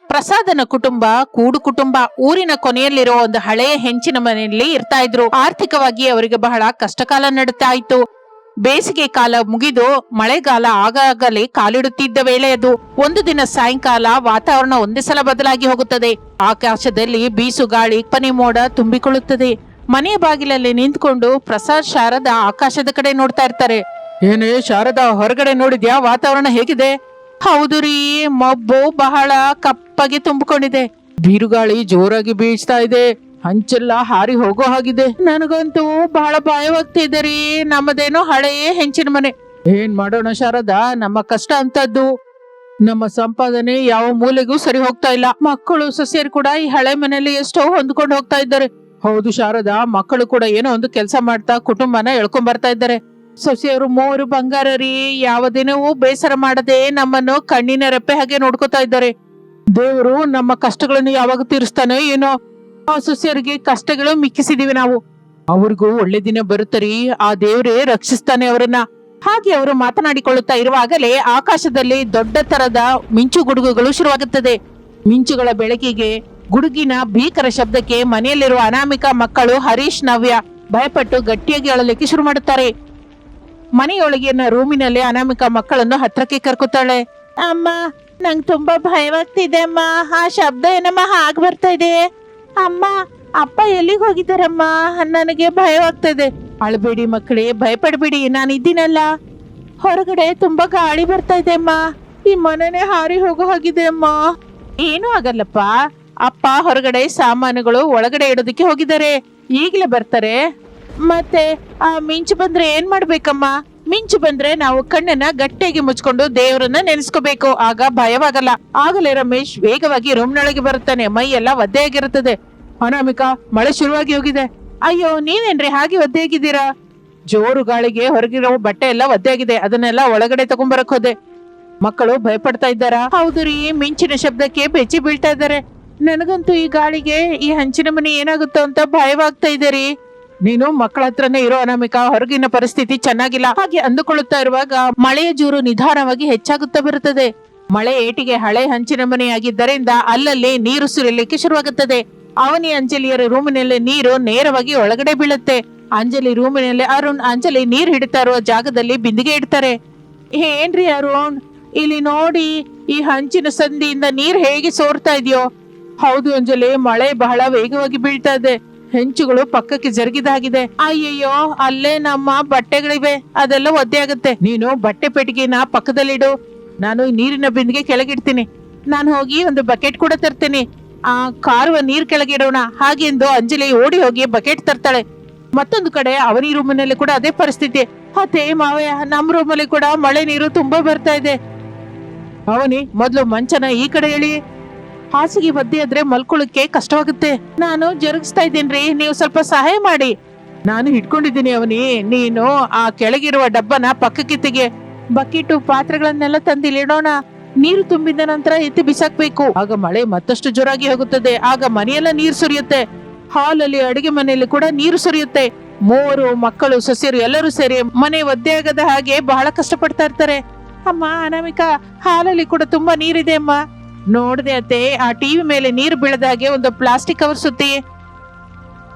ಪ್ರಸಾದನ ಕುಟುಂಬ ಕೂಡು ಕುಟುಂಬ ಊರಿನ ಕೊನೆಯಲ್ಲಿರೋ ಒಂದು ಹಳೆಯ ಹೆಂಚಿನ ಮನೆಯಲ್ಲಿ ಇರ್ತಾ ಇದ್ರು. ಆರ್ಥಿಕವಾಗಿ ಅವರಿಗೆ ಬಹಳ ಕಷ್ಟಕಾಲ ನಡೀತಾ ಇತ್ತು. ಬೇಸಿಗೆ ಕಾಲ ಮುಗಿದು ಮಳೆಗಾಲ ಆಗಾಗಲೇ ಕಾಲಿಡುತ್ತಿದ್ದ ವೇಳೆ ಅದು. ಒಂದು ದಿನ ಸಾಯಂಕಾಲ ವಾತಾವರಣ ಒಂದೇ ಸಲ ಬದಲಾಗಿ ಹೋಗುತ್ತದೆ. ಆಕಾಶದಲ್ಲಿ ಬೀಸು ಗಾಳಿ ಪನಿ ಮೋಡ ತುಂಬಿಕೊಳ್ಳುತ್ತದೆ. ಮನೆಯ ಬಾಗಿಲಲ್ಲಿ ನಿಂತ್ಕೊಂಡು ಪ್ರಸಾದ್ ಶಾರದಾ ಆಕಾಶದ ಕಡೆ ನೋಡ್ತಾ ಇರ್ತಾರೆ. ಏನೇ ಶಾರದಾ, ಹೊರಗಡೆ ನೋಡಿದ್ಯಾ? ವಾತಾವರಣ ಹೇಗಿದೆ? ಹೌದು ರೀ, ಮಬ್ಬು ಬಹಳ ಕಪ್ಪಗೆ ತುಂಬಿಕೊಂಡಿದೆ. ಬಿರುಗಾಳಿ ಜೋರಾಗಿ ಬೀಳ್ತಾ ಇದೆ. ಹಂಚೆಲ್ಲ ಹಾರಿ ಹೋಗೋ ಹಾಗಿದೆ. ನನಗಂತೂ ಬಹಳ ಭಯವಾಗ್ತಿದೆ ರೀ. ನಮ್ಮದೇನೋ ಹಳೆಯ ಹೆಂಚಿನ ಮನೆ. ಏನ್ ಮಾಡೋಣ ಶಾರದಾ, ನಮ್ಮ ಕಷ್ಟ ಅಂತದ್ದು. ನಮ್ಮ ಸಂಪಾದನೆ ಯಾವ ಮೂಲೆಗೂ ಸರಿ ಹೋಗ್ತಾ ಇಲ್ಲ. ಮಕ್ಕಳು ಸೊಸೆಯರು ಕೂಡ ಈ ಹಳೆ ಮನೆಯಲ್ಲಿ ಎಷ್ಟೋ ಹೊಂದ್ಕೊಂಡು ಹೋಗ್ತಾ ಇದ್ದಾರೆ. ಹೌದು ಶಾರದಾ, ಮಕ್ಕಳು ಕೂಡ ಏನೋ ಒಂದು ಕೆಲಸ ಮಾಡ್ತಾ ಕುಟುಂಬನ ಎಳ್ಕೊಂಡ್ ಬರ್ತಾ ಇದ್ದಾರೆ. ಸೊಸೆಯರು ಮೂವರು ಬಂಗಾರ ರೀ. ಯಾವ ದಿನವೂ ಬೇಸರ ಮಾಡದೆ ನಮ್ಮನ್ನು ಕಣ್ಣಿನ ರೆಪ್ಪೆ ಹಾಗೆ ನೋಡ್ಕೋತಾ ಇದ್ದಾರೆ. ದೇವರು ನಮ್ಮ ಕಷ್ಟಗಳನ್ನು ಯಾವಾಗ ತೀರಿಸ್ತಾನೋ ಏನೋ. ಆ ಸೊಸೆಯರಿಗೆ ಕಷ್ಟಗಳು ಮಿಕ್ಕಿಸಿದೀವಿ ನಾವು. ಅವ್ರಿಗೂ ಒಳ್ಳೆ ದಿನ ಬರುತ್ತರಿ. ಆ ದೇವರೇ ರಕ್ಷಿಸ್ತಾನೆ ಅವರನ್ನ. ಹಾಗೆ ಅವರು ಮಾತನಾಡಿಕೊಳ್ಳುತ್ತಾ ಇರುವಾಗಲೇ ಆಕಾಶದಲ್ಲಿ ದೊಡ್ಡ ತರದ ಮಿಂಚು ಗುಡುಗುಗಳು ಶುರುವಾಗುತ್ತದೆ. ಮಿಂಚುಗಳ ಬೆಳಕಿಗೆ, ಗುಡುಗಿನ ಭೀಕರ ಶಬ್ದಕ್ಕೆ ಮನೆಯಲ್ಲಿರುವ ಅನಾಮಿಕಾ ಮಕ್ಕಳು ಹರೀಶ್, ನವ್ಯ ಭಯಪಟ್ಟು ಗಟ್ಟಿಯಾಗಿ ಅಳಲಿಕ್ಕೆ ಶುರು ಮಾಡುತ್ತಾರೆ. ಮನೆಯೊಳಗಿನ ರೂಮಿನಲ್ಲಿ ಅನಾಮಿಕಾ ಮಕ್ಕಳನ್ನು ಹತ್ರಕ್ಕೆ ಕರ್ಕೊತಾಳೆ. ಅಮ್ಮ, ನಂಗೆ ತುಂಬಾ ಭಯವಾಗ್ತಿದೆ ಅಮ್ಮ. ಆ ಶಬ್ದ ಏನಮ್ಮ ಹಾಗೆ ಬರ್ತಾ ಇದೆ? ಅಮ್ಮ, ಅಪ್ಪ ಎಲ್ಲಿಗೆ ಹೋಗಿದ್ದಾರಮ್ಮ? ನನಗೆ ಭಯವಾಗ್ತದೆ. ಅಳಬೇಡಿ ಮಕ್ಕಳೇ, ಭಯಪಡಬೇಡಿ, ನಾನು ಇದ್ದೀನಲ್ಲ. ಹೊರಗಡೆ ತುಂಬಾ ಗಾಳಿ ಬರ್ತಾ ಇದೆ ಅಮ್ಮ. ಈ ಮನೆನೇ ಹಾರಿ ಹೋಗೋ ಹಾಗಿದೆ ಅಮ್ಮ. ಏನೂ ಆಗಲ್ಲಪ್ಪ. ಅಪ್ಪ ಹೊರಗಡೆ ಸಾಮಾನುಗಳು ಒಳಗಡೆ ಇಡೋದಕ್ಕೆ ಹೋಗಿದ್ದಾರೆ. ಈಗಲೇ ಬರ್ತಾರೆ. ಮತ್ತೆ ಆ ಮಿಂಚು ಬಂದ್ರೆ ಏನ್ ಮಾಡ್ಬೇಕಮ್ಮ? ಮಿಂಚು ಬಂದ್ರೆ ನಾವು ಕಣ್ಣನ್ನ ಗಟ್ಟಿಯಾಗಿ ಮುಚ್ಕೊಂಡು ದೇವರನ್ನ ನೆನೆಸ್ಕೋಬೇಕು. ಆಗ ಭಯವಾಗಲ್ಲ. ಆಗಲೇ ರಮೇಶ್ ವೇಗವಾಗಿ ರೂಮ್ನೊಳಗೆ ಬರುತ್ತಾನೆ. ಮೈ ಎಲ್ಲ ಒದ್ದೆಯಾಗಿರುತ್ತದೆ. ಅನಾಮಿಕಾ, ಮಳೆ ಶುರುವಾಗಿ ಹೋಗಿದೆ. ಅಯ್ಯೋ, ನೀವೇನ್ರಿ ಹಾಗೆ ಒದ್ದೆಯಾಗಿದ್ದೀರಾ? ಜೋರು ಗಾಳಿಗೆ ಹೊರಗಿರೋ ಬಟ್ಟೆ ಎಲ್ಲ ಒದ್ದೆಯಾಗಿದೆ. ಅದನ್ನೆಲ್ಲ ಒಳಗಡೆ ತಗೊಂಡ್ಬರಕ್ ಹೋದೆ. ಮಕ್ಕಳು ಭಯಪಡ್ತಾ ಇದ್ದಾರಾ? ಹೌದು ರೀ, ಮಿಂಚಿನ ಶಬ್ದಕ್ಕೆ ಬೆಚ್ಚಿ ಬೀಳ್ತಾ ಇದ್ದಾರೆ. ನನಗಂತೂ ಈ ಗಾಳಿಗೆ ಈ ಹಂಚಿನ ಮನೆ ಏನಾಗುತ್ತೋ ಅಂತ ಭಯವಾಗ್ತಾ ಇದೆ ರೀ. ನೀನು ಮಕ್ಕಳ ಹತ್ರನೇ ಇರೋ ಅನಾಮಿಕಾ. ಹೊರಗಿನ ಪರಿಸ್ಥಿತಿ ಚೆನ್ನಾಗಿಲ್ಲ. ಹಾಗೆ ಅಂದುಕೊಳ್ಳುತ್ತಾ ಇರುವಾಗ ಮಳೆಯ ಜೋರು ನಿಧಾನವಾಗಿ ಹೆಚ್ಚಾಗುತ್ತಾ ಬರುತ್ತದೆ. ಮಳೆ ಏಟಿಗೆ ಹಳೆ ಹಂಚಿನ ಮನೆಯಾಗಿದ್ದರಿಂದ ಅಲ್ಲಲ್ಲಿ ನೀರು ಸುರಿಯಲಿಕ್ಕೆ ಶುರುವಾಗುತ್ತದೆ. ಅವನಿ ಅಂಜಲಿಯರ ರೂಮಿನಲ್ಲಿ ನೀರು ನೇರವಾಗಿ ಒಳಗಡೆ ಬೀಳುತ್ತೆ. ಅಂಜಲಿ ರೂಮಿನಲ್ಲಿ ಅರುಣ್, ಅಂಜಲಿ ನೀರ್ ಹಿಡಿತಾ ಇರುವ ಜಾಗದಲ್ಲಿ ಬಿಂದಿಗೆ ಇಡ್ತಾರೆ. ಏನ್ರಿ ಅರುಣ್, ಇಲ್ಲಿ ನೋಡಿ, ಈ ಹಂಚಿನ ಸಂದಿಯಿಂದ ನೀರ್ ಹೇಗೆ ಸೋರ್ತಾ ಇದೆಯೋ? ಹೌದು ಅಂಜಲಿ, ಮಳೆ ಬಹಳ ವೇಗವಾಗಿ ಬೀಳ್ತಾ ಇದೆ. ಹೆಂಚುಗಳು ಪಕ್ಕಕ್ಕೆ ಜರುಗಿದಾಗಿದೆ. ಅಯ್ಯಯ್ಯೋ, ಅಲ್ಲೇ ನಮ್ಮ ಬಟ್ಟೆಗಳಿವೆ, ಅದೆಲ್ಲ ಒದ್ದೆ ಆಗುತ್ತೆ. ನೀನು ಬಟ್ಟೆ ಪೆಟ್ಟಿಗೆನ ಪಕ್ಕದಲ್ಲಿಡು. ನಾನು ನೀರಿನ ಬಿಂದಿಗೆ ಕೆಳಗಿಡ್ತೀನಿ. ನಾನು ಹೋಗಿ ಒಂದು ಬಕೆಟ್ ಕೂಡ ತರ್ತೀನಿ. ಆ ಕಾರುವ ನೀರ್ ಕೆಳಗಿಡೋಣ. ಹಾಗೆಂದು ಅಂಜಲಿ ಓಡಿ ಹೋಗಿ ಬಕೆಟ್ ತರ್ತಾಳೆ. ಮತ್ತೊಂದು ಕಡೆ ಅವನಿ ರೂಮಿನಲ್ಲಿ ಕೂಡ ಅದೇ ಪರಿಸ್ಥಿತಿ. ಅತ್ತೆ ಮಾವಯ್ಯ, ನಮ್ಮ ರೂಮಲ್ಲಿ ಕೂಡ ಮಳೆ ನೀರು ತುಂಬಾ ಬರ್ತಾ ಇದೆ. ಅವನಿ, ಮೊದ್ಲು ಮಂಚನ ಈ ಕಡೆ ಎಳಿ. ಹಾಸಿಗೆ ಒದ್ದೆ ಆದ್ರೆ ಮಲ್ಕೊಳ್ಳಕ್ಕೆ ಕಷ್ಟವಾಗುತ್ತೆ. ನಾನು ಜರುಗಿಸ್ತಾ ಇದ್ದೀನ್ರಿ, ನೀವು ಸ್ವಲ್ಪ ಸಹಾಯ ಮಾಡಿ. ನಾನು ಹಿಡ್ಕೊಂಡಿದ್ದೀನಿ ಅವನಿ. ನೀನು ಆ ಕೆಳಗಿರುವ ಡಬ್ಬನ ಪಕ್ಕಕ್ಕೆ ತೆಗೆ. ಬಕೆಟು ಪಾತ್ರೆಗಳನ್ನೆಲ್ಲ ತಂದಿಲ್ಲಿಡೋಣ. ನೀರು ತುಂಬಿದ ನಂತರ ಎತ್ತಿ ಬಿಸಾಕ್ಬೇಕು. ಆಗ ಮಳೆ ಮತ್ತಷ್ಟು ಜೋರಾಗಿ ಹೋಗುತ್ತದೆ. ಆಗ ಮನೆಯೆಲ್ಲ ನೀರು ಸುರಿಯುತ್ತೆ. ಹಾಲಲ್ಲಿ, ಅಡಿಗೆ ಮನೆಯಲ್ಲಿ ಕೂಡ ನೀರು ಸುರಿಯುತ್ತೆ. ಮೂವರು ಮಕ್ಕಳು ಸೊಸೆಯರು ಎಲ್ಲರೂ ಸೇರಿ ಮನೆ ಒದ್ದೆ ಆಗದ ಹಾಗೆ ಬಹಳ ಕಷ್ಟಪಡ್ತಾ ಇರ್ತಾರೆ. ಅಮ್ಮ ಅನಾಮಿಕಾ, ಹಾಲಲ್ಲಿ ಕೂಡ ತುಂಬಾ ನೀರಿದೆ ಅಮ್ಮ. ನೋಡ್ದೆ ಅತ್ತೆ, ಆ ಟಿವಿ ಮೇಲೆ ನೀರು ಬೀಳದಾಗೆ ಒಂದು ಪ್ಲಾಸ್ಟಿಕ್ ಕವರ್ ಸುತ್ತಿ.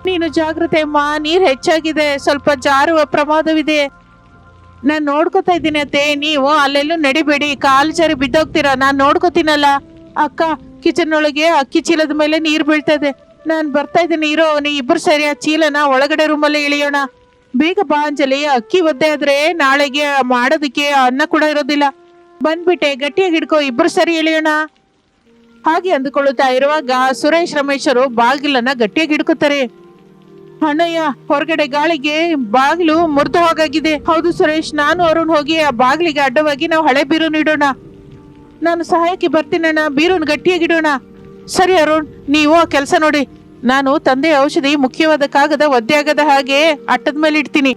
ನೀನು ಜಾಗ್ರತೆ ಅಮ್ಮ, ನೀರ್ ಹೆಚ್ಚಾಗಿದೆ, ಸ್ವಲ್ಪ ಜಾರುವ ಪ್ರಮಾದವಿದೆ. ನಾನ್ ನೋಡ್ಕೋತಾ ಇದ್ದೀನಿ ಅತ್ತೆ, ನೀವು ಅಲ್ಲೆಲ್ಲೂ ನಡಿಬೇಡಿ, ಕಾಲು ಜಾರಿ ಬಿದ್ದೋಗ್ತೀರಾ. ನಾನ್ ನೋಡ್ಕೋತೀನಲ್ಲ. ಅಕ್ಕ, ಕಿಚನ್ ಒಳಗೆ ಅಕ್ಕಿ ಚೀಲದ ಮೇಲೆ ನೀರ್ ಬೀಳ್ತಾ ಇದೆ. ನಾನ್ ಬರ್ತಾ ಇದ್ದೀನಿ, ಇರೋ. ನೀ ಇಬ್ರು ಸೇರಿ ಆ ಚೀಲನ ಒಳಗಡೆ ರೂಮಲ್ಲಿ ಇಳಿಯೋಣ. ಬೇಗ ಬಾ ಅಂಜಲಿ. ಅಕ್ಕಿ ಒದ್ದೆ ಆದ್ರೆ ನಾಳೆಗೆ ಮಾಡೋದಕ್ಕೆ ಅನ್ನ ಕೂಡ ಇರೋದಿಲ್ಲ. ಬಂದ್ಬಿಟ್ಟೆ, ಗಟ್ಟಿಯಾಗಿ ಹಿಡ್ಕೋ. ಇಬ್ರು ಸರಿ ಇಳಿಯೋಣ. ಹಾಗೆ ಅಂದುಕೊಳ್ಳುತ್ತಾ ಇರುವಾಗ ಸುರೇಶ್, ರಮೇಶರು ಬಾಗಿಲನ್ನ ಗಟ್ಟಿಯಾಗಿ ಹಿಡ್ಕೋತಾರೆ. ಅಣ್ಣಯ್ಯ, ಹೊರಗಡೆ ಗಾಳಿಗೆ ಬಾಗಿಲು ಮುರಿದು ಹೋಗಾಗಿದೆ. ಹೌದು ಸುರೇಶ್, ನಾನು ಅರುಣ್ ಹೋಗಿ ಆ ಬಾಗಿಲಿಗೆ ಅಡ್ಡವಾಗಿ ನಾವು ಹಳೆ ಬೀರೂನ್ ಇಡೋಣ. ನಾನು ಸಹಾಯಕ್ಕೆ ಬರ್ತೀನಣ್ಣ. ಬೀರೂನ್ ಗಟ್ಟಿಯಾಗಿಡೋಣ. ಸರಿ ಅರುಣ್, ನೀವು ಆ ಕೆಲಸ ನೋಡಿ. ನಾನು ತಂದೆಯ ಔಷಧಿ ಮುಖ್ಯವಾದ ಕಾಗದ ಒದ್ದೆ ಆಗದ ಹಾಗೆ ಅಟ್ಟದ ಮೇಲೆ ಇಡ್ತೀನಿ.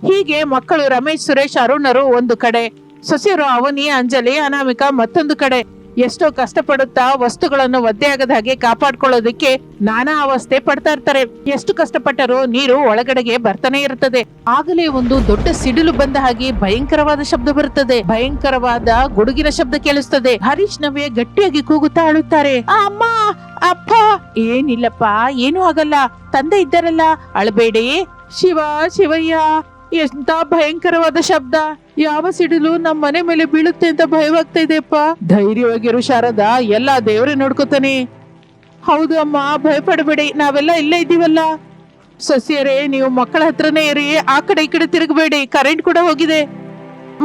ಹೀಗೆ ಮಕ್ಕಳು ರಮೇಶ್, ಸುರೇಶ್, ಅರುಣರು ಒಂದು ಕಡೆ, ಸೊಸೆಯರು ಅವನಿ, ಅಂಜಲಿ, ಅನಾಮಿಕಾ ಮತ್ತೊಂದು ಕಡೆ. ಎಷ್ಟೋ ಕಷ್ಟಪಡುತ್ತಾ ವಸ್ತುಗಳನ್ನು ಒದ್ದೆಯಾಗದ ಹಾಗೆ ಕಾಪಾಡ್ಕೊಳ್ಳೋದಕ್ಕೆ ನಾನಾ ಅವಸ್ಥೆ ಪಡ್ತಾ ಇರ್ತಾರೆ. ಎಷ್ಟು ಕಷ್ಟಪಟ್ಟರೂ ನೀರು ಒಳಗಡೆಗೆ ಬರ್ತಾನೆ ಇರುತ್ತದೆ. ಆಗಲೇ ಒಂದು ದೊಡ್ಡ ಸಿಡಿಲು ಬಂದ ಹಾಗೆ ಭಯಂಕರವಾದ ಶಬ್ದ ಬರುತ್ತದೆ. ಭಯಂಕರವಾದ ಗುಡುಗಿನ ಶಬ್ದ ಕೇಳಿಸ್ತದೆ. ಹರೀಶ್ ನವ್ಯ ಗಟ್ಟಿಯಾಗಿ ಕೂಗುತ್ತಾ ಅಳುತ್ತಾರೆ. ಅಮ್ಮ, ಅಪ್ಪ. ಏನಿಲ್ಲಪ್ಪ, ಏನೂ ಆಗಲ್ಲ, ತಂದೆ ಇದ್ದಾರಲ್ಲ, ಅಳಬೇಡಿ. ಶಿವ, ಶಿವಯ್ಯ, ಎಂತ ಭಯಂಕರವಾದ ಶಬ್ದ. ಯಾವ ಸಿಡಿಲು ನಮ್ಮ ಮನೆ ಮೇಲೆ ಬೀಳುತ್ತೆ ಅಂತ ಭಯವಾಗ್ತಾ ಇದೆಯಪ್ಪ. ಧೈರ್ಯವಾಗಿರು ಶಾರದಾ, ಎಲ್ಲ ದೇವರೇ ನೋಡ್ಕೋತಾನೆ. ಹೌದು ಅಮ್ಮ, ಭಯಪಡಬೇಡಿ, ನಾವೆಲ್ಲ ಇಲ್ಲೇ ಇದ್ದೀವಲ್ಲ. ಸಸ್ಯರೇ, ನೀವು ಮಕ್ಕಳ ಹತ್ರನೇ ಇರಿ, ಆ ಕಡೆ ಈ ಕಡೆ ತಿರುಗಬೇಡಿ, ಕರೆಂಟ್ ಕೂಡ ಹೋಗಿದೆ.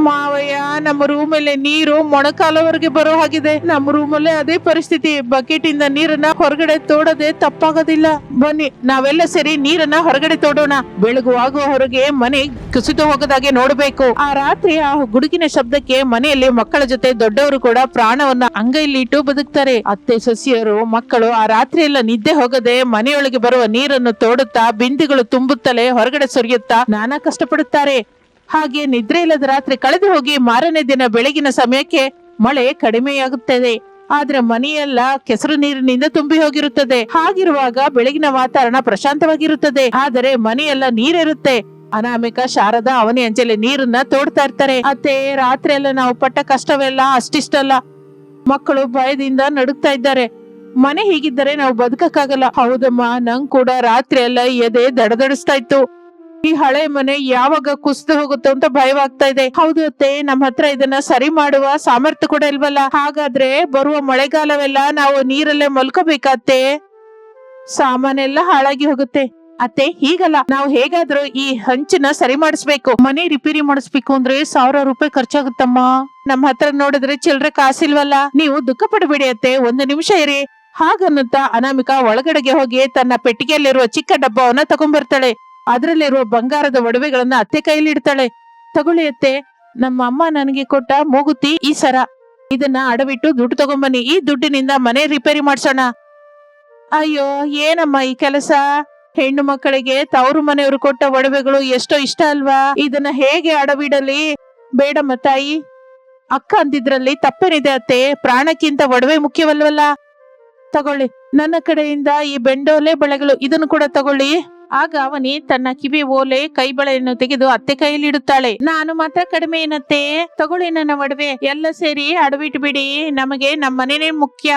ಮಾವಯ್ಯ, ನಮ್ಮ ರೂಮಲ್ಲಿ ನೀರು ಮೊಣಕಾಲವರೆಗೆ ಬರೋ ಹಾಗಿದೆ. ನಮ್ಮ ರೂಮಲ್ಲೇ ಅದೇ ಪರಿಸ್ಥಿತಿ. ಬಕೆಟ್ ಇಂದ ನೀರನ್ನ ಹೊರಗಡೆ ತೋಡದೆ ತಪ್ಪಾಗೋದಿಲ್ಲ. ಬನ್ನಿ, ನಾವೆಲ್ಲ ಸೇರಿ ನೀರನ್ನ ಹೊರಗಡೆ ತೋಡೋಣ. ಬೆಳಗುವಾಗ ಹೊರಗೆ ಮನೆ ಕುಸಿದು ಹೋಗದಾಗೆ ನೋಡ್ಬೇಕು. ಆ ರಾತ್ರಿ ಆ ಗುಡುಗಿನ ಶಬ್ದಕ್ಕೆ ಮನೆಯಲ್ಲಿ ಮಕ್ಕಳ ಜೊತೆ ದೊಡ್ಡವರು ಕೂಡ ಪ್ರಾಣವನ್ನ ಅಂಗೈಲಿ ಇಟ್ಟು ಬದುಕ್ತಾರೆ. ಅತ್ತೆ ಸೊಸೆಯರು ಮಕ್ಕಳು ಆ ರಾತ್ರಿ ಎಲ್ಲ ನಿದ್ದೆ ಹೋಗದೆ ಮನೆಯೊಳಗೆ ಬರುವ ನೀರನ್ನು ತೋಡುತ್ತಾ ಬಿಂದಿಗಳು ತುಂಬುತ್ತಲೇ ಹೊರಗಡೆ ಸುರಿಯುತ್ತಾ ನಾನಾ ಕಷ್ಟಪಡುತ್ತಾರೆ. ಹಾಗೆ ನಿದ್ರೆ ಇಲ್ಲದ ರಾತ್ರಿ ಕಳೆದು ಹೋಗಿ ಮಾರನೇ ದಿನ ಬೆಳಗಿನ ಸಮಯಕ್ಕೆ ಮಳೆ ಕಡಿಮೆಯಾಗುತ್ತದೆ. ಆದ್ರೆ ಮನೆಯೆಲ್ಲ ಕೆಸರು ನೀರಿನಿಂದ ತುಂಬಿ ಹೋಗಿರುತ್ತದೆ. ಹಾಗಿರುವಾಗ ಬೆಳಗಿನ ವಾತಾವರಣ ಪ್ರಶಾಂತವಾಗಿರುತ್ತದೆ. ಆದರೆ ಮನೆಯೆಲ್ಲ ನೀರಿರುತ್ತೆ. ಅನಾಮಿಕ, ಶಾರದಾ, ಅವನಿ, ಅಂಜಲಿ ನೀರನ್ನ ತೋಡ್ತಾ ಇರ್ತಾರೆ. ಅತ್ತೆ, ರಾತ್ರಿ ಎಲ್ಲ ನಾವು ಪಟ್ಟ ಕಷ್ಟವೆಲ್ಲ ಅಷ್ಟಿಷ್ಟಲ್ಲ. ಮಕ್ಕಳು ಭಯದಿಂದ ನಡುಗ್ತಾ ಇದ್ದಾರೆ. ಮನೆ ಹೀಗಿದ್ದರೆ ನಾವು ಬದುಕಕ್ಕಾಗಲ್ಲ. ಹೌದಮ್ಮ, ನಂಗ್ ಕೂಡ ರಾತ್ರಿ ಎಲ್ಲ ಎದೆ ದಡದಡಿಸ್ತಾ ಇತ್ತು. ಈ ಹಳೆ ಮನೆ ಯಾವಾಗ ಕುಸಿದು ಹೋಗುತ್ತೋ ಅಂತ ಭಯವಾಗ್ತಾ ಇದೆ. ಹೌದು ಅತ್ತೆ, ನಮ್ಮ ಹತ್ರ ಇದನ್ನ ಸರಿ ಮಾಡುವ ಸಾಮರ್ಥ್ಯ ಕೂಡ ಇಲ್ವಲ್ಲ. ಹಾಗಾದ್ರೆ ಬರುವ ಮಳೆಗಾಲವೆಲ್ಲ ನಾವು ನೀರಲ್ಲೇ ಮಲ್ಕೋಬೇಕಾತ್ತೆ. ಸಾಮಾನೆಲ್ಲ ಹಾಳಾಗಿ ಹೋಗುತ್ತೆ. ಅತ್ತೆ, ಹೀಗಲ್ಲ, ನಾವು ಹೇಗಾದ್ರೂ ಈ ಹಂಚನ್ನ ಸರಿ ಮಾಡಿಸ್ಬೇಕು. ಮನೆ ರಿಪೇರಿ ಮಾಡಿಸ್ಬೇಕು ಅಂದ್ರೆ 1000 ರೂಪಾಯಿ ಖರ್ಚಾಗುತ್ತಮ್ಮ. ನಮ್ಮ ಹತ್ರ ನೋಡಿದ್ರೆ ಚಿಲ್ರೆ ಕಾಸಿಲ್ವಲ್ಲ. ನೀವು ದುಃಖ ಪಡಬೇಡಿ ಅತ್ತೆ, 1 ನಿಮಿಷ ಇರಿ. ಹಾಗನ್ನುತ್ತಾ ಅನಾಮಿಕಾ ಒಳಗಡೆಗೆ ಹೋಗಿ ತನ್ನ ಪೆಟ್ಟಿಗೆಯಲ್ಲಿರುವ ಚಿಕ್ಕ ಡಬ್ಬವನ್ನ ತಗೊಂಡ್ಬರ್ತಾಳೆ. ಅದರಲ್ಲಿರುವ ಬಂಗಾರದ ಒಡವೆಗಳನ್ನ ಅತ್ತೆ ಕೈಯಲ್ಲಿ ಇಡ್ತಾಳೆ. ತಗೊಳ್ಳಿ ಅತ್ತೆ, ನಮ್ಮ ಅಮ್ಮ ನನಗೆ ಕೊಟ್ಟ ಮೂಗುತಿ ಈ ಸರ. ಇದನ್ನ ಅಡವಿಟ್ಟು ದುಡ್ಡು ತಗೊಂಬನ್ನಿ. ಈ ದುಡ್ಡಿನಿಂದ ಮನೆ ರಿಪೇರಿ ಮಾಡ್ಸೋಣ. ಅಯ್ಯೋ, ಏನಮ್ಮ ಈ ಕೆಲಸ? ಹೆಣ್ಣು ಮಕ್ಕಳಿಗೆ ತವರು ಮನೆಯವರು ಕೊಟ್ಟ ಒಡವೆಗಳು ಎಷ್ಟೋ ಇಷ್ಟ ಅಲ್ವಾ? ಇದನ್ನ ಹೇಗೆ ಅಡವಿಡಲಿ? ಬೇಡಮ್ಮ ತಾಯಿ. ಅಕ್ಕ ಅಂದಿದ್ರಲ್ಲಿ ತಪ್ಪೇನಿದೆ ಅತ್ತೆ? ಪ್ರಾಣಕ್ಕಿಂತ ಒಡವೆ ಮುಖ್ಯವಲ್ವಲ್ಲ. ತಗೊಳ್ಳಿ, ನನ್ನ ಕಡೆಯಿಂದ ಈ ಬೆಂಡೋಲೆ ಬಳೆಗಳು, ಇದನ್ನು ಕೂಡ ತಗೊಳ್ಳಿ. ಆಗ ಅವನಿ ತನ್ನ ಕಿವಿ ಓಲೆ, ಕೈ ಬಳೆಯನ್ನು ತೆಗೆದು ಅತ್ತೆ ಕೈಯಲ್ಲಿ ಇಡುತ್ತಾಳೆ. ನಾನು ಮಾತ್ರ ಕಡಿಮೆ ಏನತ್ತೆ? ತಗೊಳ್ಳಿ ನನ್ನ ಒಡವೆ, ಎಲ್ಲ ಸೇರಿ ಅಡವಿಟ್ಬಿಡಿ. ನಮಗೆ ನಮ್ಮನೇನೆ ಮುಖ್ಯ.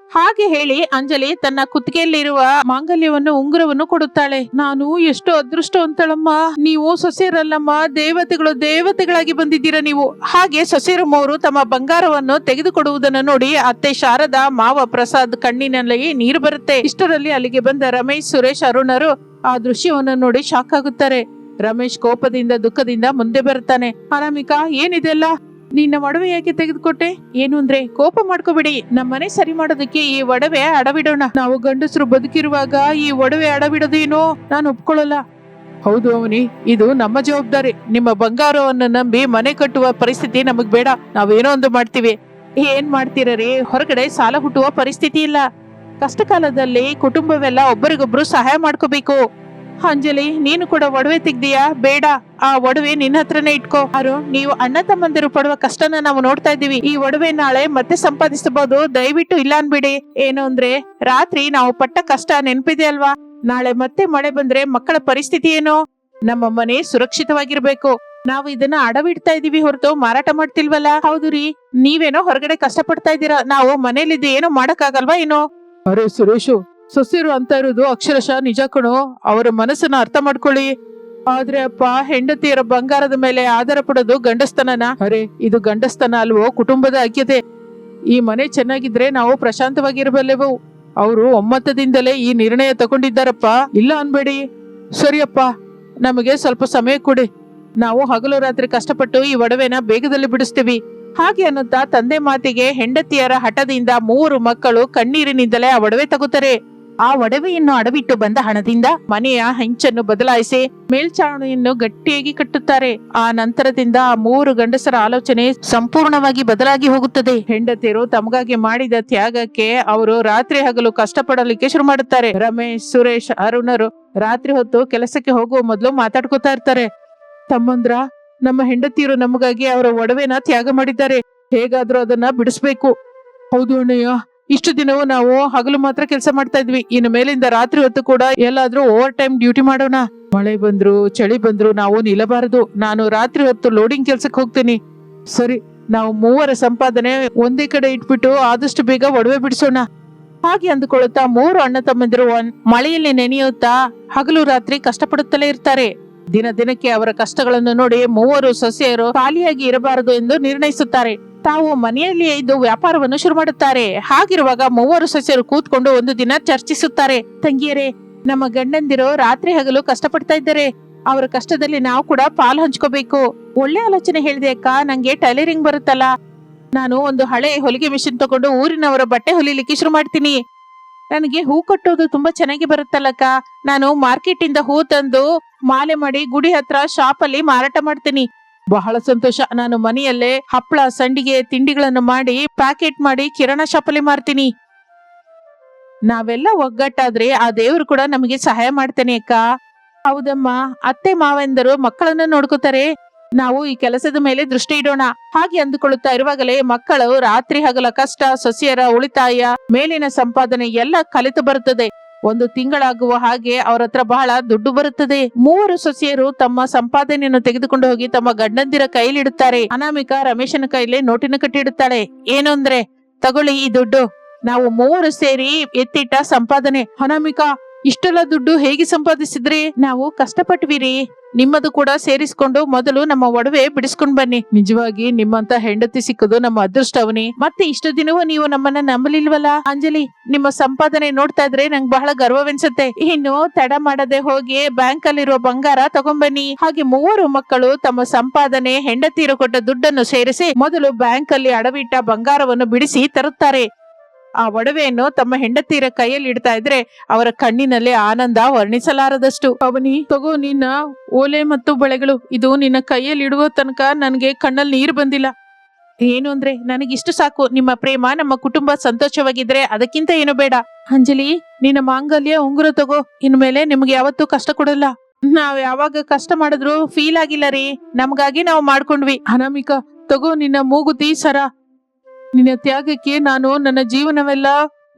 ಹಾಗೆ ಹೇಳಿ ಅಂಜಲಿ ತನ್ನ ಕುತ್ತಿಗೆಯಲ್ಲಿರುವ ಮಾಂಗಲ್ಯವನ್ನು, ಉಂಗುರವನ್ನು ಕೊಡುತ್ತಾಳೆ. ನಾನು ಎಷ್ಟು ಅದೃಷ್ಟವಂತಳಮ್ಮ. ನೀವು ಸೊಸೆಯರಲ್ಲಮ್ಮ, ದೇವತೆಗಳು, ದೇವತೆಗಳಾಗಿ ಬಂದಿದ್ದೀರಾ ನೀವು. ಹಾಗೆ ಸೊಸೆಯರಮ್ಮವರು ತಮ್ಮ ಬಂಗಾರವನ್ನು ತೆಗೆದುಕೊಡುವುದನ್ನು ನೋಡಿ ಅತ್ತೆ ಶಾರದಾ, ಮಾವ ಪ್ರಸಾದ್ ಕಣ್ಣಿನಲ್ಲಿ ನೀರು ಬರುತ್ತೆ. ಇಷ್ಟರಲ್ಲಿ ಅಲ್ಲಿಗೆ ಬಂದ ರಮೇಶ್, ಸುರೇಶ್, ಅರುಣರು ಆ ದೃಶ್ಯವನ್ನು ನೋಡಿ ಶಾಕ್ ಆಗುತ್ತಾರೆ. ರಮೇಶ್ ಕೋಪದಿಂದ, ದುಃಖದಿಂದ ಮುಂದೆ ಬರುತ್ತಾನೆ. ಅನಾಮಿಕಾ, ಏನಿದೆಲ್ಲ? ನಿನ್ನ ಒಡವೆ ಯಾಕೆ ತೆಗೆದುಕೊಟ್ಟೆ? ಏನು ಅಂದ್ರೆ? ಕೋಪ ಮಾಡ್ಕೋಬಿಡಿ, ನಮ್ಮನೆ ಸರಿ ಮಾಡೋದಕ್ಕೆ ಈ ಒಡವೆ ಅಡವಿಡೋಣ. ನಾವು ಗಂಡಸರು ಬದುಕಿರುವಾಗ ಈ ಒಡವೆ ಅಡವಿಡೋದೇನೋ ನಾನು ಒಪ್ಕೊಳ್ಳಲ್ಲ. ಹೌದು ಅವನಿ, ಇದು ನಮ್ಮ ಜವಾಬ್ದಾರಿ. ನಿಮ್ಮ ಬಂಗಾರವನ್ನು ನಂಬಿ ಮನೆ ಕಟ್ಟುವ ಪರಿಸ್ಥಿತಿ ನಮಗ್ ಬೇಡ. ನಾವೇನೋ ಒಂದು ಮಾಡ್ತೀವಿ. ಏನ್ ಮಾಡ್ತೀರರಿ? ಹೊರಗಡೆ ಸಾಲ ಹುಟ್ಟುವ ಪರಿಸ್ಥಿತಿ ಇಲ್ಲ. ಕಷ್ಟ ಕಾಲದಲ್ಲಿ ಕುಟುಂಬವೆಲ್ಲ ಒಬ್ಬರಿಗೊಬ್ರು ಸಹಾಯ ಮಾಡ್ಕೋಬೇಕು. ಅಂಜಲಿ, ನೀನು ಕೂಡ ಒಡವೆ ತೆಗ್ದೀಯಾ? ಬೇಡ, ಆ ಒಡವೆ ನಿನ್ನ ಹತ್ರನೇ ಇಟ್ಕೋ. ಅರು, ನೀವು ಅಣ್ಣ ತಮ್ಮಂದಿರು ಪಡುವ ಕಷ್ಟನ ನಾವು ನೋಡ್ತಾ ಇದ್ದೀವಿ. ಈ ಒಡವೆ ನಾಳೆ ಮತ್ತೆ ಸಂಪಾದಿಸಬಹುದು, ದಯವಿಟ್ಟು ಇಲ್ಲ ಅನ್ಬಿಡಿ. ಏನು ಅಂದ್ರೆ, ರಾತ್ರಿ ನಾವು ಪಟ್ಟ ಕಷ್ಟ ನೆನಪಿದೆ ಅಲ್ವಾ? ನಾಳೆ ಮತ್ತೆ ಮಳೆ ಬಂದ್ರೆ ಮಕ್ಕಳ ಪರಿಸ್ಥಿತಿ ಏನು? ನಮ್ಮ ಮನೆ ಸುರಕ್ಷಿತವಾಗಿರ್ಬೇಕು. ನಾವು ಇದನ್ನ ಅಡವಿಡ್ತಾ ಇದೀವಿ ಹೊರತು ಮಾರಾಟ ಮಾಡ್ತಿಲ್ವಲ್ಲ. ಹೌದು ರೀ, ನೀವೇನೋ ಹೊರಗಡೆ ಕಷ್ಟ ಪಡ್ತಾ ಇದ್ದೀರಾ, ನಾವು ಮನೇಲಿದ್ದು ಏನೋ ಮಾಡಕ್ಕಾಗಲ್ವಾ ಏನೋ? ಅರೆ ಸುರೇಶು, ಸೊಸೆರು ಅಂತ ಇರೋದು ಅಕ್ಷರಶಃ ನಿಜ ಕಣೋ. ಅವರ ಮನಸ್ಸನ್ನ ಅರ್ಥ ಮಾಡ್ಕೊಳ್ಳಿ. ಆದ್ರೆ ಅಪ್ಪ, ಹೆಂಡತಿಯರ ಬಂಗಾರದ ಮೇಲೆ ಆಧಾರ ಪಡೋದು ಗಂಡಸ್ತನನ? ಅರೆ, ಇದು ಗಂಡಸ್ತನ ಅಲ್ವೋ, ಕುಟುಂಬದ ಐಕ್ಯತೆ. ಈ ಮನೆ ಚೆನ್ನಾಗಿದ್ರೆ ನಾವು ಪ್ರಶಾಂತವಾಗಿರಬಲ್ಲೆವು. ಅವರು ಒಮ್ಮತದಿಂದಲೇ ಈ ನಿರ್ಣಯ ತಗೊಂಡಿದ್ದಾರಪ್ಪ, ಇಲ್ಲ ಅನ್ಬೇಡಿ. ಸರಿಯಪ್ಪ, ನಮಗೆ ಸ್ವಲ್ಪ ಸಮಯ ಕೊಡಿ. ನಾವು ಹಗಲು ರಾತ್ರಿ ಕಷ್ಟಪಟ್ಟು ಈ ಒಡವೆನ ಬೇಗದಲ್ಲಿ ಬಿಡಿಸ್ತೀವಿ. ಹಾಗೆ ಅನ್ನುತ್ತಾ ತಂದೆ ಮಾತಿಗೆ ಹೆಂಡತಿಯರ ಹಠದಿಂದ 3 ಮಕ್ಕಳು ಕಣ್ಣೀರಿನಿಂದಲೇ ಆ ಒಡವೆ ತಗೋತಾರೆ. ಆ ಒಡವೆಯನ್ನು ಅಡವಿಟ್ಟು ಬಂದ ಹಣದಿಂದ ಮನೆಯ ಹೆಂಚನ್ನು ಬದಲಾಯಿಸಿ ಮೇಲ್ಚಾವಣಿಯನ್ನು ಗಟ್ಟಿಯಾಗಿ ಕಟ್ಟುತ್ತಾರೆ. ಆ ನಂತರದಿಂದ ಆ 3 ಗಂಡಸರ ಆಲೋಚನೆ ಸಂಪೂರ್ಣವಾಗಿ ಬದಲಾಗಿ ಹೋಗುತ್ತದೆ. ಹೆಂಡತಿಯರು ತಮಗಾಗಿ ಮಾಡಿದ ತ್ಯಾಗಕ್ಕೆ ಅವರು ರಾತ್ರಿ ಹಗಲು ಕಷ್ಟಪಡಲಿಕ್ಕೆ ಶುರು ಮಾಡುತ್ತಾರೆ. ರಮೇಶ್, ಸುರೇಶ್, ಅರುಣರು ರಾತ್ರಿ ಹೊತ್ತು ಕೆಲಸಕ್ಕೆ ಹೋಗುವ ಮೊದಲು ಮಾತಾಡ್ಕೋತಾ ಇರ್ತಾರೆ. ತಮ್ಮಂದ್ರ, ನಮ್ಮ ಹೆಂಡತಿಯರು ನಮಗಾಗಿ ಅವರ ಒಡವೆನ ತ್ಯಾಗ ಮಾಡಿದ್ದಾರೆ. ಹೇಗಾದ್ರೂ ಅದನ್ನ ಬಿಡಿಸ್ಬೇಕು. ಹೌದು ಅಣ್ಣಯ್ಯ, ಇಷ್ಟು ದಿನವೂ ನಾವು ಹಗಲು ಮಾತ್ರ ಕೆಲಸ ಮಾಡ್ತಾ ಇದ್ವಿ. ಇನ್ನು ಮೇಲಿಂದ ರಾತ್ರಿ ಹೊತ್ತು ಕೂಡ ಎಲ್ಲಾದ್ರೂ ಓವರ್ ಟೈಮ್ ಡ್ಯೂಟಿ ಮಾಡೋಣ. ಮಳೆ ಬಂದ್ರು ಚಳಿ ಬಂದ್ರು ನಾವು ನಿಲ್ಲಬಾರದು. ನಾನು ರಾತ್ರಿ ಹೊತ್ತು ಲೋಡಿಂಗ್ ಕೆಲ್ಸಕ್ಕೆ ಹೋಗ್ತೀನಿ. ಸರಿ, ನಾವು ಮೂವರ ಸಂಪಾದನೆ ಒಂದೇ ಕಡೆ ಇಟ್ಬಿಟ್ಟು ಆದಷ್ಟು ಬೇಗ ಒಡವೆ ಬಿಡಿಸೋಣ. ಹಾಗೆ ಅಂದುಕೊಳ್ಳುತ್ತಾ ಮೂರು ಅಣ್ಣ ತಮ್ಮಂದಿರು ಮಳೆಯಲ್ಲಿ ನೆನೆಯುತ್ತಾ ಹಗಲು ರಾತ್ರಿ ಕಷ್ಟಪಡುತ್ತಲೇ ಇರ್ತಾರೆ. ದಿನ ದಿನಕ್ಕೆ ಅವರ ಕಷ್ಟಗಳನ್ನು ನೋಡಿ ಮೂವರು ಸೊಸೆಯರು ಖಾಲಿಯಾಗಿ ಇರಬಾರದು ಎಂದು ನಿರ್ಣಯಿಸುತ್ತಾರೆ. ತಾವು ಮನೆಯಲ್ಲಿಯೇ ಇದ್ದು ವ್ಯಾಪಾರವನ್ನು ಶುರು ಮಾಡುತ್ತಾರೆ. ಹಾಗಿರುವಾಗ ಮೂವರು ಸೊಸೆಯರು ಕೂತ್ಕೊಂಡು ಒಂದು ದಿನ ಚರ್ಚಿಸುತ್ತಾರೆ. ತಂಗಿಯರೇ, ನಮ್ಮ ಗಂಡಂದಿರು ರಾತ್ರಿ ಹಗಲು ಕಷ್ಟಪಡ್ತಾ ಇದ್ದಾರೆ. ಅವರ ಕಷ್ಟದಲ್ಲಿ ನಾವು ಕೂಡ ಪಾಲು ಹಂಚ್ಕೋಬೇಕು. ಒಳ್ಳೆ ಆಲೋಚನೆ ಹೇಳಿದೆ ಅಕ್ಕ. ನಂಗೆ ಟೈಲರಿಂಗ್ ಬರುತ್ತಲ್ಲ, ನಾನು ಒಂದು ಹಳೆ ಹೊಲಿಗೆ ಮಿಷಿನ್ ತಗೊಂಡು ಊರಿನವರ ಬಟ್ಟೆ ಹೊಲಿಲಿಕ್ಕೆ ಶುರು ಮಾಡ್ತೀನಿ. ನನಗೆ ಹೂ ಕಟ್ಟೋದು ತುಂಬಾ ಚೆನ್ನಾಗಿ ಬರುತ್ತಲ್ಲಕ್ಕ. ನಾನು ಮಾರ್ಕೆಟ್ ಇಂದ ಹೂ ತಂದು ಮಾಲೆ ಮಾಡಿ ಗುಡಿ ಹತ್ರ ಶಾಪ್ ಅಲ್ಲಿ ಮಾರಾಟ ಮಾಡ್ತೀನಿ. ಬಹಳ ಸಂತೋಷ. ನಾನು ಮನೆಯಲ್ಲೇ ಹಪ್ಪಳ ಸಂಡಿಗೆ ತಿಂಡಿಗಳನ್ನು ಮಾಡಿ ಪ್ಯಾಕೆಟ್ ಮಾಡಿ ಕಿರಾಣಾ ಶಾಪ್ ಅಲ್ಲಿ ಮಾರ್ತೀನಿ. ನಾವೆಲ್ಲ ಒಗ್ಗಟ್ಟಾದ್ರೆ ಆ ದೇವರು ಕೂಡ ನಮಗೆ ಸಹಾಯ ಮಾಡ್ತೇನೆ ಅಕ್ಕ. ಹೌದಮ್ಮ, ಅತ್ತೆ ಮಾವೆಂದರು ಮಕ್ಕಳನ್ನ ನೋಡ್ಕೋತಾರೆ. ನಾವು ಈ ಕೆಲಸದ ಮೇಲೆ ದೃಷ್ಟಿ ಇಡೋಣ. ಹಾಗೆ ಅಂದುಕೊಳ್ಳುತ್ತಾ ಇರುವಾಗಲೇ ಮಕ್ಕಳು ರಾತ್ರಿ ಹಗಲ ಕಷ್ಟ, ಸೊಸೆಯರ ಉಳಿತಾಯ, ಮೇಲಿನ ಸಂಪಾದನೆ ಎಲ್ಲ ಕಲಿತು ಬರುತ್ತದೆ. ಒಂದು ತಿಂಗಳಾಗುವ ಹಾಗೆ ಅವರ ಹತ್ರ ಬಹಳ ದುಡ್ಡು ಬರುತ್ತದೆ. ಮೂವರು ಸೊಸೆಯರು ತಮ್ಮ ಸಂಪಾದನೆಯನ್ನು ತೆಗೆದುಕೊಂಡು ಹೋಗಿ ತಮ್ಮ ಗಂಡಂದಿರ ಕೈಲಿಡುತ್ತಾರೆ. ಅನಾಮಿಕಾ ರಮೇಶನ ಕೈಲಿ ನೋಟಿನ ಕಟ್ಟಿಡುತ್ತಾಳೆ. ಏನು ಅಂದ್ರೆ, ತಗೊಳ್ಳಿ ಈ ದುಡ್ಡು, ನಾವು ಮೂವರು ಸೇರಿ ಎತ್ತಿಟ್ಟ ಸಂಪಾದನೆ. ಅನಾಮಿಕಾ, ಇಷ್ಟೆಲ್ಲ ದುಡ್ಡು ಹೇಗೆ ಸಂಪಾದಿಸಿದ್ರಿ? ನಾವು ಕಷ್ಟಪಟ್ವಿರಿ. ನಿಮ್ಮದು ಕೂಡ ಸೇರಿಸ್ಕೊಂಡು ಮೊದಲು ನಮ್ಮ ಒಡವೆ ಬಿಡಿಸ್ಕೊಂಡ್ ಬನ್ನಿ. ನಿಜವಾಗಿ ನಿಮ್ಮಂತ ಹೆಂಡತಿ ಸಿಕ್ಕದು ನಮ್ಮ ಅದೃಷ್ಟವನಿ. ಮತ್ತೆ ಇಷ್ಟು ದಿನವೂ ನೀವು ನಮ್ಮನ್ನ ನಂಬಲಿಲ್ವಲ್ಲ? ಅಂಜಲಿ, ನಿಮ್ಮ ಸಂಪಾದನೆ ನೋಡ್ತಾ ಇದ್ರೆ ನಂಗೆ ಬಹಳ ಗರ್ವವೆನ್ಸುತ್ತೆ. ಇನ್ನು ತಡ ಮಾಡದೆ ಹೋಗಿ ಬ್ಯಾಂಕ್ ಅಲ್ಲಿರುವ ಬಂಗಾರ ತಗೊಂಬನ್ನಿ. ಹಾಗೆ ಮೂವರು ಮಕ್ಕಳು ತಮ್ಮ ಸಂಪಾದನೆ, ಹೆಂಡತಿರು ಕೊಟ್ಟ ದುಡ್ಡನ್ನು ಸೇರಿಸಿ ಮೊದಲು ಬ್ಯಾಂಕ್ ಅಲ್ಲಿ ಅಡವಿಟ್ಟ ಬಂಗಾರವನ್ನು ಬಿಡಿಸಿ ತರುತ್ತಾರೆ. ಆ ಒಡವೆಯನ್ನು ತಮ್ಮ ಹೆಂಡತಿಯರ ಕೈಯಲ್ಲಿ ಇಡ್ತಾ ಇದ್ರೆ ಅವರ ಕಣ್ಣಿನಲ್ಲಿ ಆನಂದ ವರ್ಣಿಸಲಾರದಷ್ಟು. ಅವನಿ, ತಗೋ ನಿನ್ನ ಓಲೆ ಮತ್ತು ಬಳೆಗಳು. ಇದು ನಿನ್ನ ಕೈಯಲ್ಲಿ ಇಡುವ ತನಕ ನನಗೆ ಕಣ್ಣಲ್ಲಿ ನೀರು ಬಂದಿಲ್ಲ. ಏನು ಅಂದ್ರೆ, ನನಗಿಷ್ಟು ಸಾಕು. ನಿಮ್ಮ ಪ್ರೇಮ, ನಮ್ಮ ಕುಟುಂಬ ಸಂತೋಷವಾಗಿದ್ರೆ ಅದಕ್ಕಿಂತ ಏನು ಬೇಡ. ಅಂಜಲಿ, ನಿನ್ನ ಮಾಂಗಲ್ಯ ಉಂಗುರ ತಗೋ. ಇನ್ಮೇಲೆ ನಿಮ್ಗೆ ಯಾವತ್ತೂ ಕಷ್ಟ ಕೊಡಲ್ಲ. ನಾವ್ ಯಾವಾಗ ಕಷ್ಟ ಮಾಡಿದ್ರು ಫೀಲ್ ಆಗಿಲ್ಲ ರೀ. ನಮ್ಗಾಗಿ ನಾವು ಮಾಡ್ಕೊಂಡ್ವಿ. ಅನಾಮಿಕಾ, ತಗೋ ನಿನ್ನ ಮೂಗುತಿ ಸರ. ನಿನ್ನ ತ್ಯಾಗಕ್ಕೆ ನಾನು ನನ್ನ ಜೀವನವೆಲ್ಲ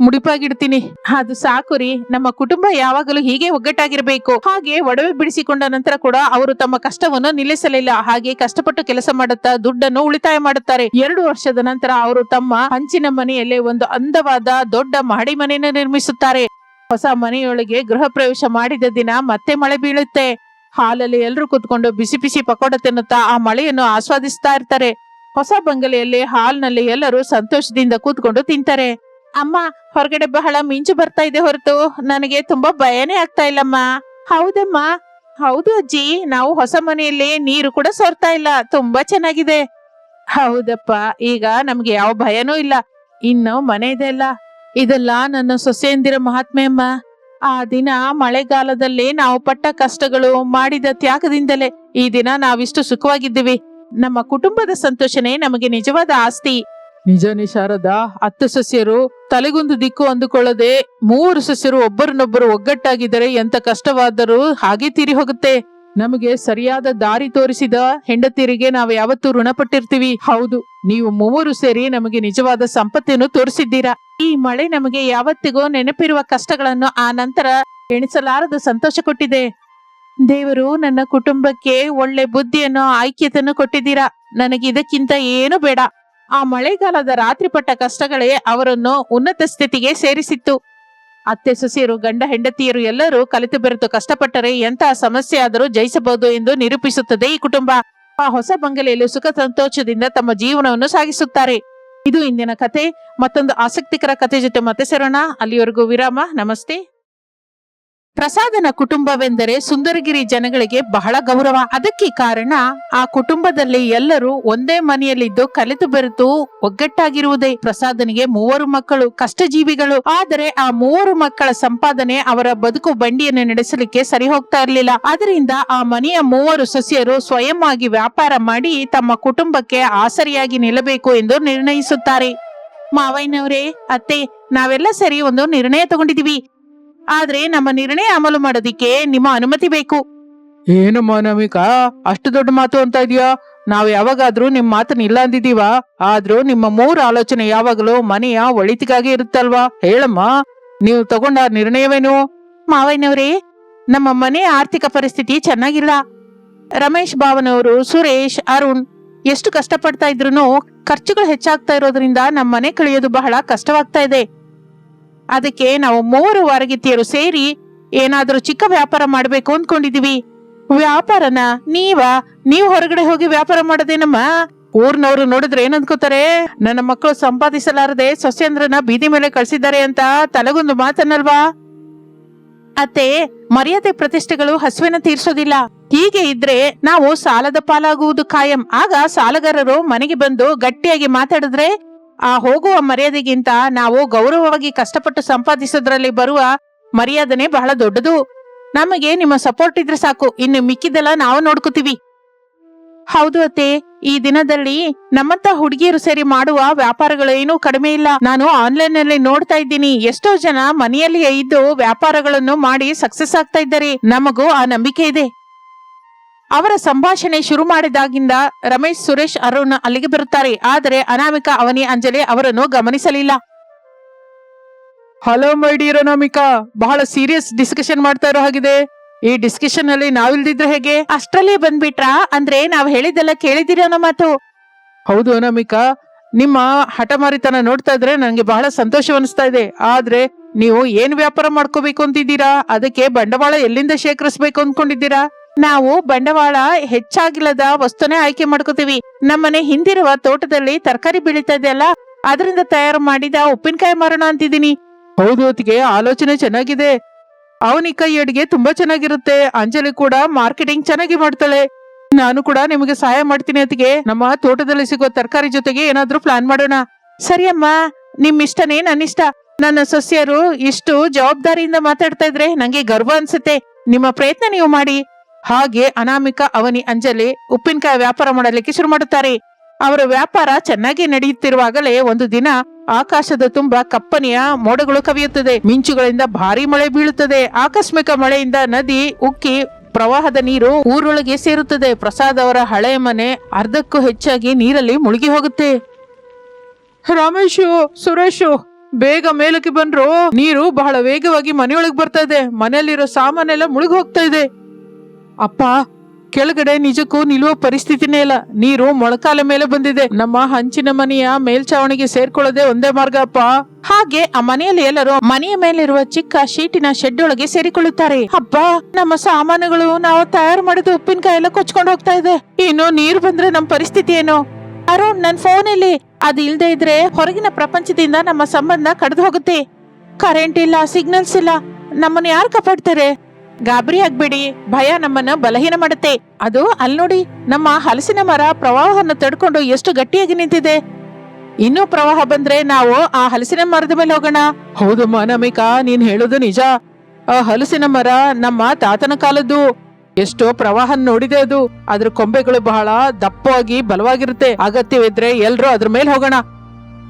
ಮುಡಿಪಾಗಿಡ್ತೀನಿ. ಅದು ಸಾಕು ರೀ. ನಮ್ಮ ಕುಟುಂಬ ಯಾವಾಗಲೂ ಹೀಗೆ ಒಗ್ಗಟ್ಟಾಗಿರ್ಬೇಕು. ಹಾಗೆ ಒಡವೆ ಬಿಡಿಸಿಕೊಂಡ ನಂತರ ಕೂಡ ಅವರು ತಮ್ಮ ಕಷ್ಟವನ್ನು ನಿಲ್ಲಿಸಲಿಲ್ಲ. ಹಾಗೆ ಕಷ್ಟಪಟ್ಟು ಕೆಲಸ ಮಾಡುತ್ತಾ ದುಡ್ಡನ್ನು ಉಳಿತಾಯ ಮಾಡುತ್ತಾರೆ. 2 ವರ್ಷದ ನಂತರ ಅವರು ತಮ್ಮ ಹಂಚಿನ ಮನೆಯಲ್ಲಿ ಒಂದು ಅಂದವಾದ ದೊಡ್ಡ ಮಹಡಿ ಮನೆಯನ್ನು ನಿರ್ಮಿಸುತ್ತಾರೆ. ಹೊಸ ಮನೆಯೊಳಗೆ ಗೃಹ ಪ್ರವೇಶ ಮಾಡಿದ ದಿನ ಮತ್ತೆ ಮಳೆ ಬೀಳುತ್ತೆ. ಹಾಲಲ್ಲಿ ಎಲ್ಲರೂ ಕೂತ್ಕೊಂಡು ಬಿಸಿ ಬಿಸಿ ಪಕೋಡ ತಿನ್ನುತ್ತಾ ಆ ಮಳೆಯನ್ನು ಆಸ್ವಾದಿಸ್ತಾ ಇರ್ತಾರೆ. ಹೊಸ ಬಂಗಲೆಯಲ್ಲಿ ಹಾಲ್ನಲ್ಲಿ ಎಲ್ಲರೂ ಸಂತೋಷದಿಂದ ಕೂತ್ಕೊಂಡು ತಿಂತಾರೆ. ಅಮ್ಮ, ಹೊರಗಡೆ ಬಹಳ ಮಿಂಚು ಬರ್ತಾ ಇದೆ ಹೊರತು ನನಗೆ ತುಂಬಾ ಭಯನೇ ಆಗ್ತಾ ಇಲ್ಲಮ್ಮ. ಹೌದಮ್ಮ. ಹೌದು ಅಜ್ಜಿ, ನಾವು ಹೊಸ ಮನೆಯಲ್ಲಿ ನೀರು ಕೂಡ ಸೋರ್ತಾ ಇಲ್ಲ. ತುಂಬಾ ಚೆನ್ನಾಗಿದೆ. ಹೌದಪ್ಪ, ಈಗ ನಮ್ಗೆ ಯಾವ ಭಯನೂ ಇಲ್ಲ. ಇನ್ನು ಮನೆ ಇದೆಲ್ಲ. ಇದೆಲ್ಲ ನನ್ನ ಸೊಸೆಯಂದಿರ ಮಹಾತ್ಮೆ ಅಮ್ಮ. ಆ ದಿನ ಮಳೆಗಾಲದಲ್ಲಿ ನಾವು ಪಟ್ಟ ಕಷ್ಟಗಳು, ಮಾಡಿದ ತ್ಯಾಗದಿಂದಲೇ ಈ ದಿನ ನಾವಿಷ್ಟು ಸುಖವಾಗಿದ್ದೀವಿ. ನಮ್ಮ ಕುಟುಂಬದ ಸಂತೋಷನೇ ನಮಗೆ ನಿಜವಾದ ಆಸ್ತಿ. ನಿಜನೇ ಶಾರದಾ. 10 ಸಸ್ಯರು ತಲೆಗೊಂದು ದಿಕ್ಕು ಅಂದುಕೊಳ್ಳದೆ 3 ಸಸ್ಯರು ಒಬ್ಬರನ್ನೊಬ್ಬರು ಒಗ್ಗಟ್ಟಾಗಿದ್ದರೆ ಎಂತ ಕಷ್ಟವಾದರೂ ಹಾಗೆ ತೀರಿ ಹೋಗುತ್ತೆ. ನಮಗೆ ಸರಿಯಾದ ದಾರಿ ತೋರಿಸಿದ ಹೆಂಡತಿಯರಿಗೆ ನಾವು ಯಾವತ್ತೂ ಋಣಪಟ್ಟಿರ್ತೀವಿ. ಹೌದು, ನೀವು 3 ಸೇರಿ ನಮಗೆ ನಿಜವಾದ ಸಂಪತ್ತನ್ನು ತೋರಿಸಿದ್ದೀರಾ. ಈ ಮಳೆ ನಮಗೆ ಯಾವತ್ತಿಗೂ ನೆನಪಿರುವ ಕಷ್ಟಗಳನ್ನು ಆ ನಂತರ ಎಣಿಸಲಾರದ ಸಂತೋಷ ಕೊಟ್ಟಿದೆ. ದೇವರು ನನ್ನ ಕುಟುಂಬಕ್ಕೆ ಒಳ್ಳೆ ಬುದ್ಧಿಯನ್ನು, ಆಯ್ಕೆಯನ್ನು ಕೊಟ್ಟಿದ್ದೀರಾ. ನನಗೆ ಇದಕ್ಕಿಂತ ಏನು ಬೇಡ. ಆ ಮಳೆಗಾಲದ ರಾತ್ರಿ ಪಟ್ಟ ಕಷ್ಟಗಳೇ ಅವರನ್ನು ಉನ್ನತ ಸ್ಥಿತಿಗೆ ಸೇರಿಸಿತ್ತು. ಅತ್ತೆ ಸೊಸೆಯರು, ಗಂಡ ಹೆಂಡತಿಯರು ಎಲ್ಲರೂ ಕಲಿತು ಬೆರೆತು ಕಷ್ಟಪಟ್ಟರೆ ಎಂತಹ ಸಮಸ್ಯೆ ಆದರೂ ಜಯಿಸಬಹುದು ಎಂದು ನಿರೂಪಿಸುತ್ತದೆ ಈ ಕುಟುಂಬ. ಆ ಹೊಸ ಬಂಗಲೆಯಲ್ಲಿ ಸುಖ ಸಂತೋಷದಿಂದ ತಮ್ಮ ಜೀವನವನ್ನು ಸಾಗಿಸುತ್ತಾರೆ. ಇದು ಇಂದಿನ ಕತೆ. ಮತ್ತೊಂದು ಆಸಕ್ತಿಕರ ಕತೆ ಜೊತೆ ಮತ್ತೆ ಸೇರೋಣ. ಅಲ್ಲಿವರೆಗೂ ವಿರಾಮ. ನಮಸ್ತೆ. ಪ್ರಸಾದನ ಕುಟುಂಬವೆಂದರೆ ಸುಂದರಗಿರಿ ಜನಗಳಿಗೆ ಬಹಳ ಗೌರವ. ಅದಕ್ಕೆ ಕಾರಣ ಆ ಕುಟುಂಬದಲ್ಲಿ ಎಲ್ಲರೂ ಒಂದೇ ಮನೆಯಲ್ಲಿದ್ದು ಕಲಿತು ಬೆರೆತು ಒಗ್ಗಟ್ಟಾಗಿರುವುದೇ. ಪ್ರಸಾದನಿಗೆ 3 ಮಕ್ಕಳು, ಕಷ್ಟಜೀವಿಗಳು. ಆದರೆ ಆ 3 ಮಕ್ಕಳ ಸಂಪಾದನೆ ಅವರ ಬದುಕು ಬಂಡಿಯನ್ನು ನಡೆಸಲಿಕ್ಕೆ ಸರಿ ಹೋಗ್ತಾ ಇರಲಿಲ್ಲ. ಅದರಿಂದ ಆ ಮನೆಯ 3 ಸೊಸೆಯರು ಸ್ವಯಂ ಆಗಿ ವ್ಯಾಪಾರ ಮಾಡಿ ತಮ್ಮ ಕುಟುಂಬಕ್ಕೆ ಆಸರಿಯಾಗಿ ನಿಲ್ಲಬೇಕು ಎಂದು ನಿರ್ಣಯಿಸುತ್ತಾರೆ. ಮಾವಯ್ಯನವರೇ, ಅತ್ತೆ, ನಾವೆಲ್ಲ ಸರಿ ಒಂದು ನಿರ್ಣಯ ತಗೊಂಡಿದೀವಿ. ಆದ್ರೆ ನಮ್ಮ ನಿರ್ಣಯ ಅಮಲು ಮಾಡೋದಿಕ್ಕೆ ನಿಮ್ಮ ಅನುಮತಿ ಬೇಕು. ಏನಮ್ಮ ಅನಾಮಿಕಾ, ಅಷ್ಟು ದೊಡ್ಡ ಮಾತು ಅಂತ ಇದೆಯಾ? ನಾವ್ ಯಾವಾಗಾದ್ರೂ ನಿಮ್ ಮಾತನ್ನ ಇಲ್ಲ ಅಂದಿದೀವ? ಆದ್ರೂ ನಿಮ್ಮ 3 ಆಲೋಚನೆ ಯಾವಾಗಲೂ ಮನೆಯ ಒಳಿತಿಗಾಗಿ ಇರುತ್ತಲ್ವಾ? ಹೇಳಮ್ಮ, ನೀವು ತಗೊಂಡ ನಿರ್ಣಯವೇನು? ಮಾವಯ್ಯನವ್ರೇ, ನಮ್ಮ ಮನೆಯ ಆರ್ಥಿಕ ಪರಿಸ್ಥಿತಿ ಚೆನ್ನಾಗಿಲ್ಲ. ರಮೇಶ್ ಭಾವನವರು, ಸುರೇಶ್, ಅರುಣ್ ಎಷ್ಟು ಕಷ್ಟಪಡ್ತಾ ಇದ್ರು ಖರ್ಚುಗಳು ಹೆಚ್ಚಾಗ್ತಾ ಇರೋದ್ರಿಂದ ನಮ್ಮ ಮನೆ ಕಳಿಯೋದು ಬಹಳ ಕಷ್ಟವಾಗ್ತಾ ಇದೆ. ಅದಕ್ಕೆ ನಾವು 3 ವಾರಗಿತ್ತಿಯರು ಸೇರಿ ಏನಾದ್ರೂ ಚಿಕ್ಕ ವ್ಯಾಪಾರ ಮಾಡ್ಬೇಕು ಅಂದ್ಕೊಂಡಿದೀವಿ. ವ್ಯಾಪಾರನ? ನೀವು ಹೊರಗಡೆ ಹೋಗಿ ವ್ಯಾಪಾರ ಮಾಡೋದೇನಮ್ಮ? ಊರ್ನವ್ರು ನೋಡಿದ್ರೆ ಏನ್ ಅನ್ಕೋತಾರೆ? ನನ್ನ ಮಕ್ಕಳು ಸಂಪಾದಿಸಲಾರದೆ ಸೊಸೆಯಂದ್ರನ್ನ ಬೀದಿ ಮೇಲೆ ಕಳ್ಸಿದ್ದಾರೆ ಅಂತ ತಲೆಗೊಂದು ಮಾತನ್ನಲ್ವಾ? ಅತ್ತೆ, ಮರ್ಯಾದೆ ಪ್ರತಿಷ್ಠೆಗಳು ಹಸುವಿನ ತೀರ್ಸೋದಿಲ್ಲ. ಹೀಗೆ ಇದ್ರೆ ನಾವು ಸಾಲದ ಪಾಲಾಗುವುದು ಖಾಯಂ. ಆಗ ಸಾಲಗಾರರು ಮನೆಗೆ ಬಂದು ಗಟ್ಟಿಯಾಗಿ ಮಾತಾಡಿದ್ರೆ ಆ ಹೋಗುವ ಮರ್ಯಾದೆಗಿಂತ ನಾವು ಗೌರವವಾಗಿ ಕಷ್ಟಪಟ್ಟು ಸಂಪಾದಿಸೋದ್ರಲ್ಲಿ ಬರುವ ಮರ್ಯಾದನೆ ಬಹಳ ದೊಡ್ಡದು. ನಮಗೆ ನಿಮ್ಮ ಸಪೋರ್ಟ್ ಇದ್ರೆ ಸಾಕು, ಇನ್ನು ಮಿಕ್ಕಿದೆಲ್ಲ ನಾವು ನೋಡ್ಕೋತೀವಿ. ಹೌದು ಅತ್ತೆ, ಈ ದಿನದಲ್ಲಿ ನಮ್ಮಂತ ಹುಡುಗಿಯರು ಸೇರಿ ಮಾಡುವ ವ್ಯಾಪಾರಗಳೇನೂ ಕಡಿಮೆ ಇಲ್ಲ. ನಾನು ಆನ್ಲೈನ್ ನಲ್ಲಿ ನೋಡ್ತಾ ಇದ್ದೀನಿ, ಎಷ್ಟೋ ಜನ ಮನೆಯಲ್ಲಿಯೇ ಇದ್ದು ವ್ಯಾಪಾರಗಳನ್ನು ಮಾಡಿ ಸಕ್ಸಸ್ ಆಗ್ತಾ ಇದ್ದಾರೆ. ನಮಗೂ ಆ ನಂಬಿಕೆ ಇದೆ. ಅವರ ಸಂಭಾಷಣೆ ಶುರು ಮಾಡಿದಾಗಿಂದ ರಮೇಶ್, ಸುರೇಶ್, ಅರುಣ್ ಅಲ್ಲಿಗೆ ಬರುತ್ತಾರೆ. ಆದರೆ ಅನಾಮಿಕಾ, ಅವನಿ, ಅಂಜಲಿ ಅವರನ್ನು ಗಮನಿಸಲಿಲ್ಲ. ಹಲೋ ಮೈ ಡಿಯರ್ ಅನಾಮಿಕಾ, ಬಹಳ ಸೀರಿಯಸ್ ಡಿಸ್ಕಷನ್ ಮಾಡ್ತಾ ಇರೋ ಹಾಗಿದೆ. ಈ ಡಿಸ್ಕಷನ್ ಅಲ್ಲಿ ನಾವಿಲ್ದಿದ್ರೆ ಹೇಗೆ? ಅಷ್ಟರಲ್ಲಿ ಬಂದ್ಬಿಟ್ರಾ? ಅಂದ್ರೆ ನಾವ್ ಹೇಳಿದ್ದೆಲ್ಲ ಕೇಳಿದಿರ ಅನ್ನೋ ಮಾತು. ಹೌದು ಅನಾಮಿಕಾ, ನಿಮ್ಮ ಹಠಮಾರಿತನ ನೋಡ್ತಾ ಇದ್ರೆ ನಂಗೆ ಬಹಳ ಸಂತೋಷವನ್ನಿಸ್ತಾ ಇದೆ. ಆದ್ರೆ ನೀವು ಏನ್ ವ್ಯಾಪಾರ ಮಾಡ್ಕೋಬೇಕು ಅಂತಿದ್ದೀರಾ? ಅದಕ್ಕೆ ಬಂಡವಾಳ ಎಲ್ಲಿಂದ ಶೇಖರಿಸಬೇಕು ಅಂದ್ಕೊಂಡಿದ್ದೀರಾ? ನಾವು ಬಂಡವಾಳ ಹೆಚ್ಚಾಗಿಲ್ಲದ ವಸ್ತುನೇ ಆಯ್ಕೆ ಮಾಡ್ಕೋತೀವಿ. ನಮ್ಮನೆ ಹಿಂದಿರುವ ತೋಟದಲ್ಲಿ ತರಕಾರಿ ಬೆಳೀತಾ ಇದೆಯಲ್ಲ, ಅದರಿಂದ ತಯಾರು ಮಾಡಿದ ಉಪ್ಪಿನಕಾಯಿ ಮಾರೋಣ ಅಂತಿದ್ದೀನಿ. ಹೌದು ಅತ್ತಿಗೆ, ಆಲೋಚನೆ ಚೆನ್ನಾಗಿದೆ. ಅವನಿ ಕೈ ಅಡಿಗೆ ತುಂಬಾ ಚೆನ್ನಾಗಿರುತ್ತೆ. ಅಂಜಲಿ ಕೂಡ ಮಾರ್ಕೆಟಿಂಗ್ ಚೆನ್ನಾಗಿ ಮಾಡ್ತಾಳೆ. ನಾನು ಕೂಡ ನಿಮಗೆ ಸಹಾಯ ಮಾಡ್ತೀನಿ ಅತ್ತಿಗೆ. ನಮ್ಮ ತೋಟದಲ್ಲಿ ಸಿಗೋ ತರಕಾರಿ ಜೊತೆಗೆ ಏನಾದ್ರೂ ಪ್ಲಾನ್ ಮಾಡೋಣ. ಸರಿ ಅಮ್ಮ, ನಿಮ್ ಇಷ್ಟನೇ ನನ್ನಿಷ್ಟ. ನನ್ನ ಸೊಸೆಯರು ಇಷ್ಟು ಜವಾಬ್ದಾರಿಯಿಂದ ಮಾತಾಡ್ತಾ ಇದ್ರೆ ನಂಗೆ ಗರ್ವ ಅನ್ಸುತ್ತೆ. ನಿಮ್ಮ ಪ್ರಯತ್ನ ನೀವು ಮಾಡಿ. ಹಾಗೆ ಅನಾಮಿಕಾ, ಅವನಿ, ಅಂಜಲಿ ಉಪ್ಪಿನಕಾಯಿ ವ್ಯಾಪಾರ ಮಾಡಲಿಕ್ಕೆ ಶುರು ಮಾಡುತ್ತಾರೆ. ಅವರ ವ್ಯಾಪಾರ ಚೆನ್ನಾಗಿ ನಡೆಯುತ್ತಿರುವಾಗಲೇ ಒಂದು ದಿನ ಆಕಾಶದ ತುಂಬಾ ಕಪ್ಪನೆಯ ಮೋಡಗಳು ಕವಿಯುತ್ತದೆ. ಮಿಂಚುಗಳಿಂದ ಭಾರಿ ಮಳೆ ಬೀಳುತ್ತದೆ. ಆಕಸ್ಮಿಕ ಮಳೆಯಿಂದ ನದಿ ಉಕ್ಕಿ ಪ್ರವಾಹದ ನೀರು ಊರೊಳಗೆ ಸೇರುತ್ತದೆ. ಪ್ರಸಾದ್ ಅವರ ಹಳೆಯ ಮನೆ ಅರ್ಧಕ್ಕೂ ಹೆಚ್ಚಾಗಿ ನೀರಲ್ಲಿ ಮುಳುಗಿ ಹೋಗುತ್ತೆ. ರಮೇಶು, ಸುರೇಶು, ಬೇಗ ಮೇಲಕ್ಕೆ ಬಂದ್ರು. ನೀರು ಬಹಳ ವೇಗವಾಗಿ ಮನೆಯೊಳಗೆ ಬರ್ತಾ ಇದೆ. ಮನೆಯಲ್ಲಿರೋ ಸಾಮಾನೆಲ್ಲ ಮುಳುಗಿ ಹೋಗ್ತಾ ಇದೆ. ಅಪ್ಪ, ಕೆಳಗಡೆ ನಿಜಕ್ಕೂ ನಿಲ್ಲುವ ಪರಿಸ್ಥಿತಿನೇ ಇಲ್ಲ. ನೀರು ಮೊಳಕಾಲ ಮೇಲೆ ಬಂದಿದೆ. ನಮ್ಮ ಹಂಚಿನ ಮನೆಯ ಮೇಲ್ಛಾವಣಿಗೆ ಸೇರ್ಕೊಳ್ಳೋದೇ ಒಂದೇ ಮಾರ್ಗ ಅಪ್ಪ. ಹಾಗೆ ಆ ಮನೆಯಲ್ಲಿ ಎಲ್ಲರೂ ಮನೆಯ ಮೇಲಿರುವ ಚಿಕ್ಕ ಶೀಟಿನ ಶೆಡ್ ಒಳಗೆ ಸೇರಿಕೊಳ್ಳುತ್ತಾರೆ. ಅಪ್ಪ, ನಮ್ಮ ಸಾಮಾನುಗಳು, ನಾವು ತಯಾರು ಮಾಡಿದ ಉಪ್ಪಿನಕಾಯಿ ಎಲ್ಲ ಕೊಚ್ಕೊಂಡು ಹೋಗ್ತಾ ಇದೆ. ಇನ್ನು ನೀರು ಬಂದ್ರೆ ನಮ್ ಪರಿಸ್ಥಿತಿ ಏನು? ಅರುಣ್, ನನ್ ಫೋನ್ ಇಲ್ಲಿ. ಅದು ಇಲ್ದೇ ಇದ್ರೆ ಹೊರಗಿನ ಪ್ರಪಂಚದಿಂದ ನಮ್ಮ ಸಂಬಂಧ ಕಡ್ದು ಹೋಗುತ್ತೆ. ಕರೆಂಟ್ ಇಲ್ಲ, ಸಿಗ್ನಲ್ಸ್ ಇಲ್ಲ. ನಮ್ಮನ್ನ ಯಾರು ಕಾಪಾಡ್ತಾರೆ? ಗಾಬರಿ ಆಗ್ಬೇಡಿ, ಭಯ ನಮ್ಮನ್ನ ಬಲಹೀನ ಮಾಡುತ್ತೆ. ಅದು ಅಲ್ಲಿ ನೋಡಿ, ನಮ್ಮ ಹಲಸಿನ ಮರ ಪ್ರವಾಹವನ್ನು ತಡ್ಕೊಂಡು ಎಷ್ಟು ಗಟ್ಟಿಯಾಗಿ ನಿಂತಿದೆ. ಇನ್ನೂ ಪ್ರವಾಹ ಬಂದ್ರೆ ನಾವು ಆ ಹಲಸಿನ ಮರದ ಮೇಲೆ ಹೋಗೋಣ. ಹೌದಮ್ಮ ಅನಾಮಿಕಾ, ನೀನ್ ಹೇಳೋದು ನಿಜ. ಆ ಹಲಸಿನ ಮರ ನಮ್ಮ ತಾತನ ಕಾಲದ್ದು. ಎಷ್ಟೋ ಪ್ರವಾಹ ನೋಡಿದೆ ಅದು. ಅದ್ರ ಕೊಂಬೆಗಳು ಬಹಳ ದಪ್ಪವಾಗಿ ಬಲವಾಗಿರುತ್ತೆ. ಅಗತ್ಯವಿದ್ರೆ ಎಲ್ರೂ ಅದ್ರ ಮೇಲೆ ಹೋಗೋಣ.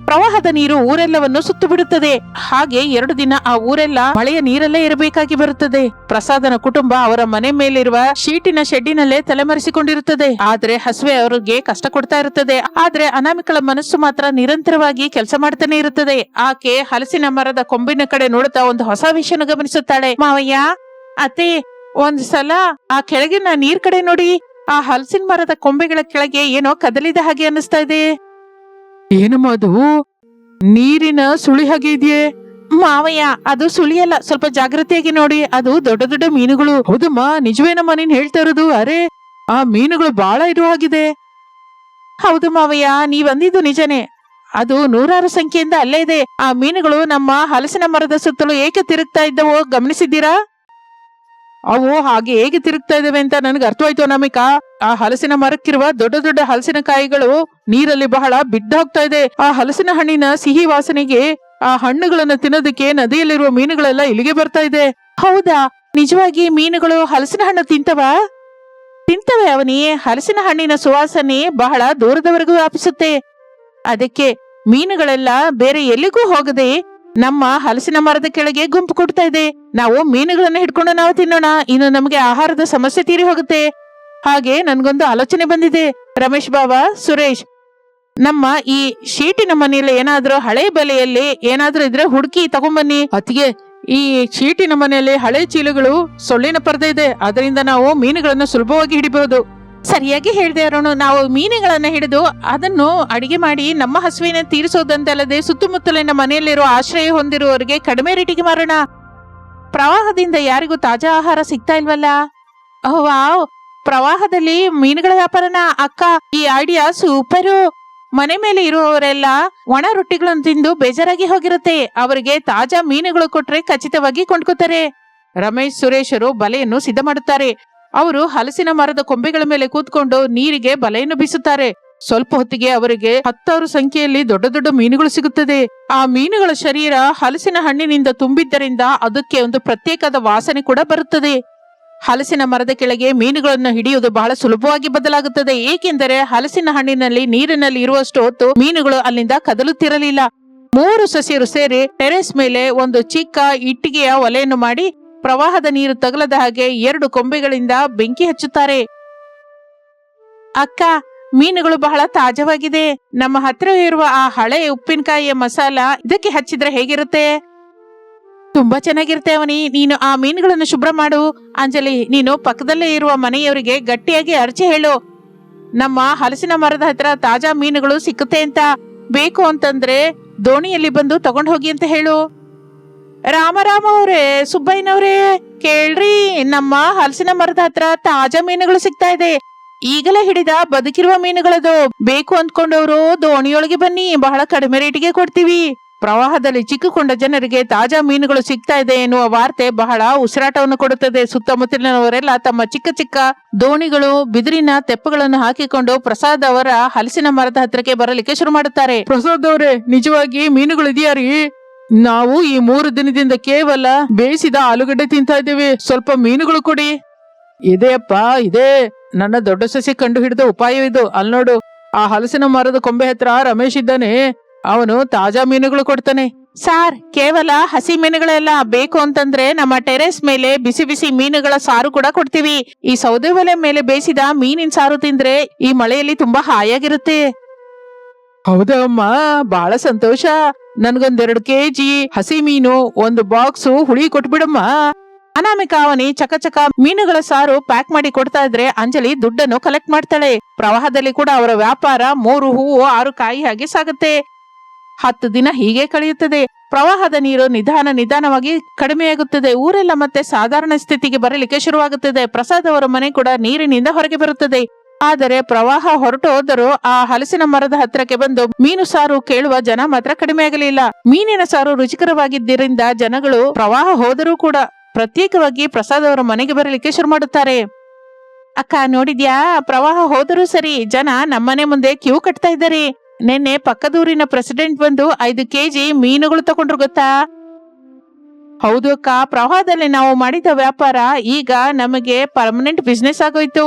ಪ್ರವಾಹದ ನೀರು ಊರೆಲ್ಲವನ್ನು ಸುತ್ತು ಬಿಡುತ್ತದೆ. ಹಾಗೆ 2 ದಿನ ಆ ಊರೆಲ್ಲ ಮಳೆಯ ನೀರಲ್ಲೇ ಇರಬೇಕಾಗಿ ಬರುತ್ತದೆ. ಪ್ರಸಾದನ ಕುಟುಂಬ ಅವರ ಮನೆ ಮೇಲಿರುವ ಶೀಟಿನ ಶೆಡ್ಡಿನಲ್ಲೇ ತಲೆಮರೆಸಿಕೊಂಡಿರುತ್ತದೆ. ಆದ್ರೆ ಹಸುವೆ ಅವರಿಗೆ ಕಷ್ಟ ಕೊಡ್ತಾ ಇರುತ್ತದೆ. ಆದ್ರೆ ಅನಾಮಿಕಳ ಮನಸ್ಸು ಮಾತ್ರ ನಿರಂತರವಾಗಿ ಕೆಲಸ ಮಾಡ್ತಾನೆ ಇರುತ್ತದೆ. ಆಕೆ ಹಲಸಿನ ಮರದ ಕೊಂಬಿನ ಕಡೆ ನೋಡುತ್ತಾ ಒಂದು ಹೊಸ ವಿಷಯನ ಗಮನಿಸುತ್ತಾಳೆ. ಮಾವಯ್ಯ, ಅತ್ತೆ, ಒಂದ್ ಸಲ ಆ ಕೆಳಗಿನ ನೀರ್ ಕಡೆ ನೋಡಿ. ಆ ಹಲಸಿನ ಮರದ ಕೊಂಬೆಗಳ ಕೆಳಗೆ ಏನೋ ಕದಲಿದ ಹಾಗೆ ಅನ್ನಿಸ್ತಾ ಇದೆ. ಏನಮ್ಮ ಅದು? ನೀರಿನ ಸುಳಿ ಹಾಗೆ ಇದೆಯೇ? ಮಾವಯ್ಯ, ಅದು ಸುಳಿಯಲ್ಲ, ಸ್ವಲ್ಪ ಜಾಗೃತಿಯಾಗಿ ನೋಡಿ. ಅದು ದೊಡ್ಡ ದೊಡ್ಡ ಮೀನುಗಳು. ಹೌದಮ್ಮ, ನಿಜವೇನಮ್ಮ ನೀನ್ ಹೇಳ್ತಾ ಇರೋದು? ಅರೆ, ಆ ಮೀನುಗಳು ಬಹಳ ಇರುವ ಹಾಗಿದೆ. ಹೌದು ಮಾವಯ್ಯ, ನೀವ್ ಅಂದಿದ್ದು ನಿಜನೇ. ಅದು 100 ಸಂಖ್ಯೆಯಿಂದ ಅಲ್ಲೇ ಇದೆ. ಆ ಮೀನುಗಳು ನಮ್ಮ ಹಲಸಿನ ಮರದ ಸುತ್ತಲೂ ಏಕೆ ತಿರುಗ್ತಾ ಇದ್ದವೋ ಗಮನಿಸಿದ್ದೀರಾ? ಅವು ಹಾಗೆ ಹೇಗೆ ತಿರುಗ್ತಾ ಇದಾವೆ ಅಂತ ನನಗೆ ಅರ್ಥವಾಯ್ತು ಅನಾಮಿಕಾ. ಆ ಹಲಸಿನ ಮರಕ್ಕಿರುವ ದೊಡ್ಡ ದೊಡ್ಡ ಹಲಸಿನ ಕಾಯಿಗಳು ನೀರಲ್ಲಿ ಬಹಳ ಬಿದ್ದು ಹೋಗ್ತಾ ಇದೆ. ಆ ಹಲಸಿನ ಹಣ್ಣಿನ ಸಿಹಿ ವಾಸನೆಗೆ ಆ ಹಣ್ಣುಗಳನ್ನ ತಿನ್ನೋದಕ್ಕೆ ನದಿಯಲ್ಲಿರುವ ಮೀನುಗಳೆಲ್ಲ ಇಲ್ಲಿಗೆ ಬರ್ತಾ ಇದೆ. ಹೌದಾ? ನಿಜವಾಗಿ ಮೀನುಗಳು ಹಲಸಿನ ಹಣ್ಣು ತಿಂತವೆ ಅವನಿ. ಹಲಸಿನ ಹಣ್ಣಿನ ಸುವಾಸನೆ ಬಹಳ ದೂರದವರೆಗೂ ವ್ಯಾಪಿಸುತ್ತೆ. ಅದಕ್ಕೆ ಮೀನುಗಳೆಲ್ಲ ಬೇರೆ ಎಲ್ಲಿಗೂ ಹೋಗದೆ ನಮ್ಮ ಹಲಸಿನ ಮರದ ಕೆಳಗೆ ಗುಂಪು ಕೊಡ್ತಾ ಇದೆ. ನಾವು ಮೀನುಗಳನ್ನ ಹಿಡ್ಕೊಂಡು ನಾವು ತಿನ್ನೋಣ. ಇನ್ನು ನಮಗೆ ಆಹಾರದ ಸಮಸ್ಯೆ ತೀರಿ ಹೋಗುತ್ತೆ. ಹಾಗೆ ನನ್ಗೊಂದು ಆಲೋಚನೆ ಬಂದಿದೆ. ರಮೇಶ್ ಬಾಬಾ, ಸುರೇಶ್, ನಮ್ಮ ಈ ಶೀಟಿನ ಮನೆಯಲ್ಲಿ ಏನಾದ್ರೂ ಹಳೆ ಬೆಲೆಯಲ್ಲಿ ಏನಾದ್ರೂ ಇದ್ರೆ ಹುಡುಕಿ ತಗೊಂಬನ್ನಿ. ಅತಿಗೆ, ಈ ಶೀಟಿನ ಮನೆಯಲ್ಲಿ ಹಳೆ ಚೀಲಗಳು, ಸೊಳ್ಳಿನ ಪರದೆ ಇದೆ, ಅದರಿಂದ ನಾವು ಮೀನುಗಳನ್ನು ಸುಲಭವಾಗಿ ಹಿಡಿಬಹುದು. ಸರಿಯಾಗಿ ಹೇಳ್ದೆ ಅರುಣ್. ನಾವು ಮೀನುಗಳನ್ನ ಹಿಡಿದು ಅದನ್ನು ಅಡಿಗೆ ಮಾಡಿ ನಮ್ಮ ಹಸುವಿನ ತೀರಿಸೋದಂತಲ್ಲದೆ ಸುತ್ತಮುತ್ತಲಿನ ಮನೆಯಲ್ಲಿರುವ ಆಶ್ರಯ ಹೊಂದಿರುವವರಿಗೆ ಕಡಿಮೆ ರೇಟಿಗೆ ಮಾರೋಣ. ಪ್ರವಾಹದಿಂದ ಯಾರಿಗೂ ತಾಜಾ ಆಹಾರ ಸಿಗ್ತಾ ಇಲ್ವಲ್ಲ. ವಾವ್, ಪ್ರವಾಹದಲ್ಲಿ ಮೀನುಗಳ ವ್ಯಾಪಾರನ? ಅಕ್ಕ, ಈ ಐಡಿಯಾ ಸೂಪರು. ಮನೆ ಮೇಲೆ ಇರುವವರೆಲ್ಲ ಒಣ ರೊಟ್ಟಿಗಳನ್ನು ತಿಂದು ಬೇಜಾರಾಗಿ ಹೋಗಿರುತ್ತೆ. ಅವರಿಗೆ ತಾಜಾ ಮೀನುಗಳು ಕೊಟ್ರೆ ಖಚಿತವಾಗಿ ಕೊಂಡ್ಕೋತಾರೆ. ರಮೇಶ್, ಸುರೇಶರು ಬಲೆಯನ್ನು ಸಿದ್ಧ ಮಾಡುತ್ತಾರೆ. ಅವರು ಹಲಸಿನ ಮರದ ಕೊಂಬೆಗಳ ಮೇಲೆ ಕೂತ್ಕೊಂಡು ನೀರಿಗೆ ಬಲೆಯನ್ನು ಬೀಸುತ್ತಾರೆ. ಸ್ವಲ್ಪ ಹೊತ್ತಿಗೆ ಅವರಿಗೆ 10,000 ಸಂಖ್ಯೆಯಲ್ಲಿ ದೊಡ್ಡ ದೊಡ್ಡ ಮೀನುಗಳು ಸಿಗುತ್ತದೆ. ಆ ಮೀನುಗಳ ಶರೀರ ಹಲಸಿನ ಹಣ್ಣಿನಿಂದ ತುಂಬಿದ್ದರಿಂದ ಅದಕ್ಕೆ ಒಂದು ಪ್ರತ್ಯೇಕದ ವಾಸನೆ ಕೂಡ ಬರುತ್ತದೆ. ಹಲಸಿನ ಮರದ ಕೆಳಗೆ ಮೀನುಗಳನ್ನು ಹಿಡಿಯುವುದು ಬಹಳ ಸುಲಭವಾಗಿ ಬದಲಾಗುತ್ತದೆ, ಏಕೆಂದರೆ ಹಲಸಿನ ಹಣ್ಣಿನಲ್ಲಿ ನೀರಿನಲ್ಲಿ ಇರುವಷ್ಟು ಹೊತ್ತು ಮೀನುಗಳು ಅಲ್ಲಿಂದ ಕದಲುತ್ತಿರಲಿಲ್ಲ. 3 ಸಸ್ಯರು ಸೇರಿ ಟೆರೆಸ್ ಮೇಲೆ ಒಂದು ಚಿಕ್ಕ ಇಟ್ಟಿಗೆಯ ಒಲೆಯನ್ನು ಮಾಡಿ ಪ್ರವಾಹದ ನೀರು ತಗಲದ ಹಾಗೆ 2 ಕೊಂಬೆಗಳಿಂದ ಬೆಂಕಿ ಹಚ್ಚುತ್ತಾರೆ. ಅಕ್ಕ, ಮೀನುಗಳು ಬಹಳ ತಾಜಾವಾಗಿದೆ. ನಮ್ಮ ಹತ್ತಿರ ಇರುವ ಆ ಹಳೆ ಉಪ್ಪಿನಕಾಯಿಯ ಮಸಾಲ ಇದಕ್ಕೆ ಹಚ್ಚಿದ್ರೆ ಹೇಗಿರುತ್ತೆ? ತುಂಬಾ ಚೆನ್ನಾಗಿರುತ್ತೆ ಅವನಿ. ನೀನು ಆ ಮೀನುಗಳನ್ನು ಶುಭ್ರ ಮಾಡು. ಅಂಜಲಿ, ನೀನು ಪಕ್ಕದಲ್ಲೇ ಇರುವ ಮನೆಯವರಿಗೆ ಗಟ್ಟಿಯಾಗಿ ಅರಚಿ ಹೇಳು, ನಮ್ಮ ಹಲಸಿನ ಮರದ ಹತ್ರ ತಾಜಾ ಮೀನುಗಳು ಸಿಕ್ಕುತ್ತೆ ಅಂತ. ಬೇಕು ಅಂತಂದ್ರೆ ದೋಣಿಯಲ್ಲಿ ಬಂದು ತಗೊಂಡು ಹೋಗಿ ಅಂತ ಹೇಳು. ರಾಮರಾಮ ಅವರೇ, ಸುಬ್ಬಯ್ಯನವ್ರೇ, ಕೇಳ್ರಿ, ನಮ್ಮ ಹಲಸಿನ ಮರದ ಹತ್ರ ತಾಜಾ ಮೀನುಗಳು ಸಿಗ್ತಾ ಇದೆ. ಈಗಲೇ ಹಿಡಿದ ಬದುಕಿರುವ ಮೀನುಗಳದು. ಬೇಕು ಅಂದ್ಕೊಂಡವರು ದೋಣಿಯೊಳಗೆ ಬನ್ನಿ, ಬಹಳ ಕಡಿಮೆ ರೇಟಿಗೆ ಕೊಡ್ತೀವಿ. ಪ್ರವಾಹದಲ್ಲಿ ಚಿಕ್ಕಿಕೊಂಡ ಜನರಿಗೆ ತಾಜಾ ಮೀನುಗಳು ಸಿಗ್ತಾ ಇದೆ ಎನ್ನುವ ವಾರ್ತೆ ಬಹಳ ಉಸಿರಾಟವನ್ನು ಕೊಡುತ್ತದೆ. ಸುತ್ತಮುತ್ತಲಿನವರೆಲ್ಲ ತಮ್ಮ ಚಿಕ್ಕ ಚಿಕ್ಕ ದೋಣಿಗಳು, ಬಿದಿರಿನ ತೆಪ್ಪಗಳನ್ನು ಹಾಕಿಕೊಂಡು ಪ್ರಸಾದ್ ಅವರ ಹಲಸಿನ ಮರದ ಹತ್ರಕ್ಕೆ ಬರಲಿಕ್ಕೆ ಶುರು ಮಾಡುತ್ತಾರೆ. ಪ್ರಸಾದ್ ಅವರೇ, ನಿಜವಾಗಿ ಮೀನುಗಳು ಇದೆಯಾ ರೀ? ನಾವು ಈ 3 ದಿನದಿಂದ ಕೇವಲ ಬೇಯಿಸಿದ ಆಲೂಗಡ್ಡೆ ತಿಂತಾ ಇದ್ದೇವೆ. ಸ್ವಲ್ಪ ಮೀನುಗಳು ಕೊಡಿ. ಇದೆಯಪ್ಪ, ಇದೆ. ನನ್ನ ದೊಡ್ಡ ಸಸಿ ಕಂಡು ಹಿಡಿದ ಉಪಾಯ ಇದು. ಅಲ್ಲಿ ನೋಡು, ಆ ಹಲಸಿನ ಮರದ ಕೊಂಬೆ ಹತ್ರ ರಮೇಶ್ ಇದ್ದಾನೆ. ಅವನು ತಾಜಾ ಮೀನುಗಳು ಕೊಡ್ತಾನೆ. ಸಾರ್, ಕೇವಲ ಹಸಿ ಮೀನುಗಳೆಲ್ಲ. ಬೇಕು ಅಂತಂದ್ರೆ ನಮ್ಮ ಟೆರೆಸ್ ಮೇಲೆ ಬಿಸಿ ಬಿಸಿ ಮೀನುಗಳ ಸಾರು ಕೂಡ ಕೊಡ್ತೀವಿ. ಈ ಸೌದೆ ಒಲೆ ಮೇಲೆ ಬೇಯಿಸಿದ ಮೀನಿನ ಸಾರು ತಿಂದ್ರೆ ಈ ಮಳೆಯಲ್ಲಿ ತುಂಬಾ ಹಾಯಾಗಿರುತ್ತೆ. ಹೌದಾ ಅಮ್ಮ, ಬಹಳ ಸಂತೋಷ. ನನ್ಗೊಂದ್ 2 kg ಹಸಿ ಮೀನು, 1 ಬಾಕ್ಸ್ ಹುಳಿ ಕೊಟ್ಬಿಡಮ್ಮ. ಅನಾಮಿಕಾ ಅವನಿ ಚಕ ಮೀನುಗಳ ಸಾರು ಪ್ಯಾಕ್ ಮಾಡಿ ಕೊಡ್ತಾ ಇದ್ರೆ ಅಂಜಲಿ ದುಡ್ಡನ್ನು ಕಲೆಕ್ಟ್ ಮಾಡ್ತಾಳೆ. ಪ್ರವಾಹದಲ್ಲಿ ಕೂಡ ಅವರ ವ್ಯಾಪಾರ 3 ಹೂವು 6 ಕಾಯಿ ಹಾಗೆ ಸಾಗುತ್ತೆ. 10 ದಿನ ಹೀಗೆ ಕಳೆಯುತ್ತದೆ. ಪ್ರವಾಹದ ನೀರು ನಿಧಾನವಾಗಿ ಕಡಿಮೆಯಾಗುತ್ತದೆ. ಊರೆಲ್ಲ ಮತ್ತೆ ಸಾಧಾರಣ ಸ್ಥಿತಿಗೆ ಬರಲಿಕ್ಕೆ ಶುರುವಾಗುತ್ತದೆ. ಪ್ರಸಾದ್ ಅವರ ಮನೆ ಕೂಡ ನೀರಿನಿಂದ ಹೊರಗೆ ಬರುತ್ತದೆ. ಆದರೆ ಪ್ರವಾಹ ಹೊರಟು ಹೋದರೂ ಆ ಹಲಸಿನ ಮರದ ಹತ್ರಕ್ಕೆ ಬಂದು ಮೀನು ಸಾರು ಕೇಳುವ ಜನ ಮಾತ್ರ ಕಡಿಮೆ ಆಗಲಿಲ್ಲ. ಮೀನಿನ ಸಾರು ರುಚಿಕರವಾಗಿದ್ದರಿಂದ ಜನಗಳು ಪ್ರವಾಹ ಹೋದರೂ ಕೂಡ ಪ್ರತ್ಯೇಕವಾಗಿ ಪ್ರಸಾದ್ ಅವರ ಮನೆಗೆ ಬರಲಿಕ್ಕೆ ಶುರು ಮಾಡುತ್ತಾರೆ. ಅಕ್ಕ, ನೋಡಿದ್ಯಾ, ಪ್ರವಾಹ ಹೋದರೂ ಸರಿ ಜನ ನಮ್ಮನೆ ಮುಂದೆ ಕ್ಯೂ ಕಟ್ತಾ ಇದ್ದಾರೆ. ನಿನ್ನೆ ಪಕ್ಕದೂರಿನ ಪ್ರೆಸಿಡೆಂಟ್ ಬಂದು 5 kg ಮೀನುಗಳು ತಗೊಂಡ್ರು ಗೊತ್ತಾ? ಹೌದು ಅಕ್ಕ, ಪ್ರವಾಹದಲ್ಲಿ ನಾವು ಮಾಡಿದ ವ್ಯಾಪಾರ ಈಗ ನಮಗೆ ಪರ್ಮನೆಂಟ್ ಬಿಸ್ನೆಸ್ ಆಗೋಯ್ತು.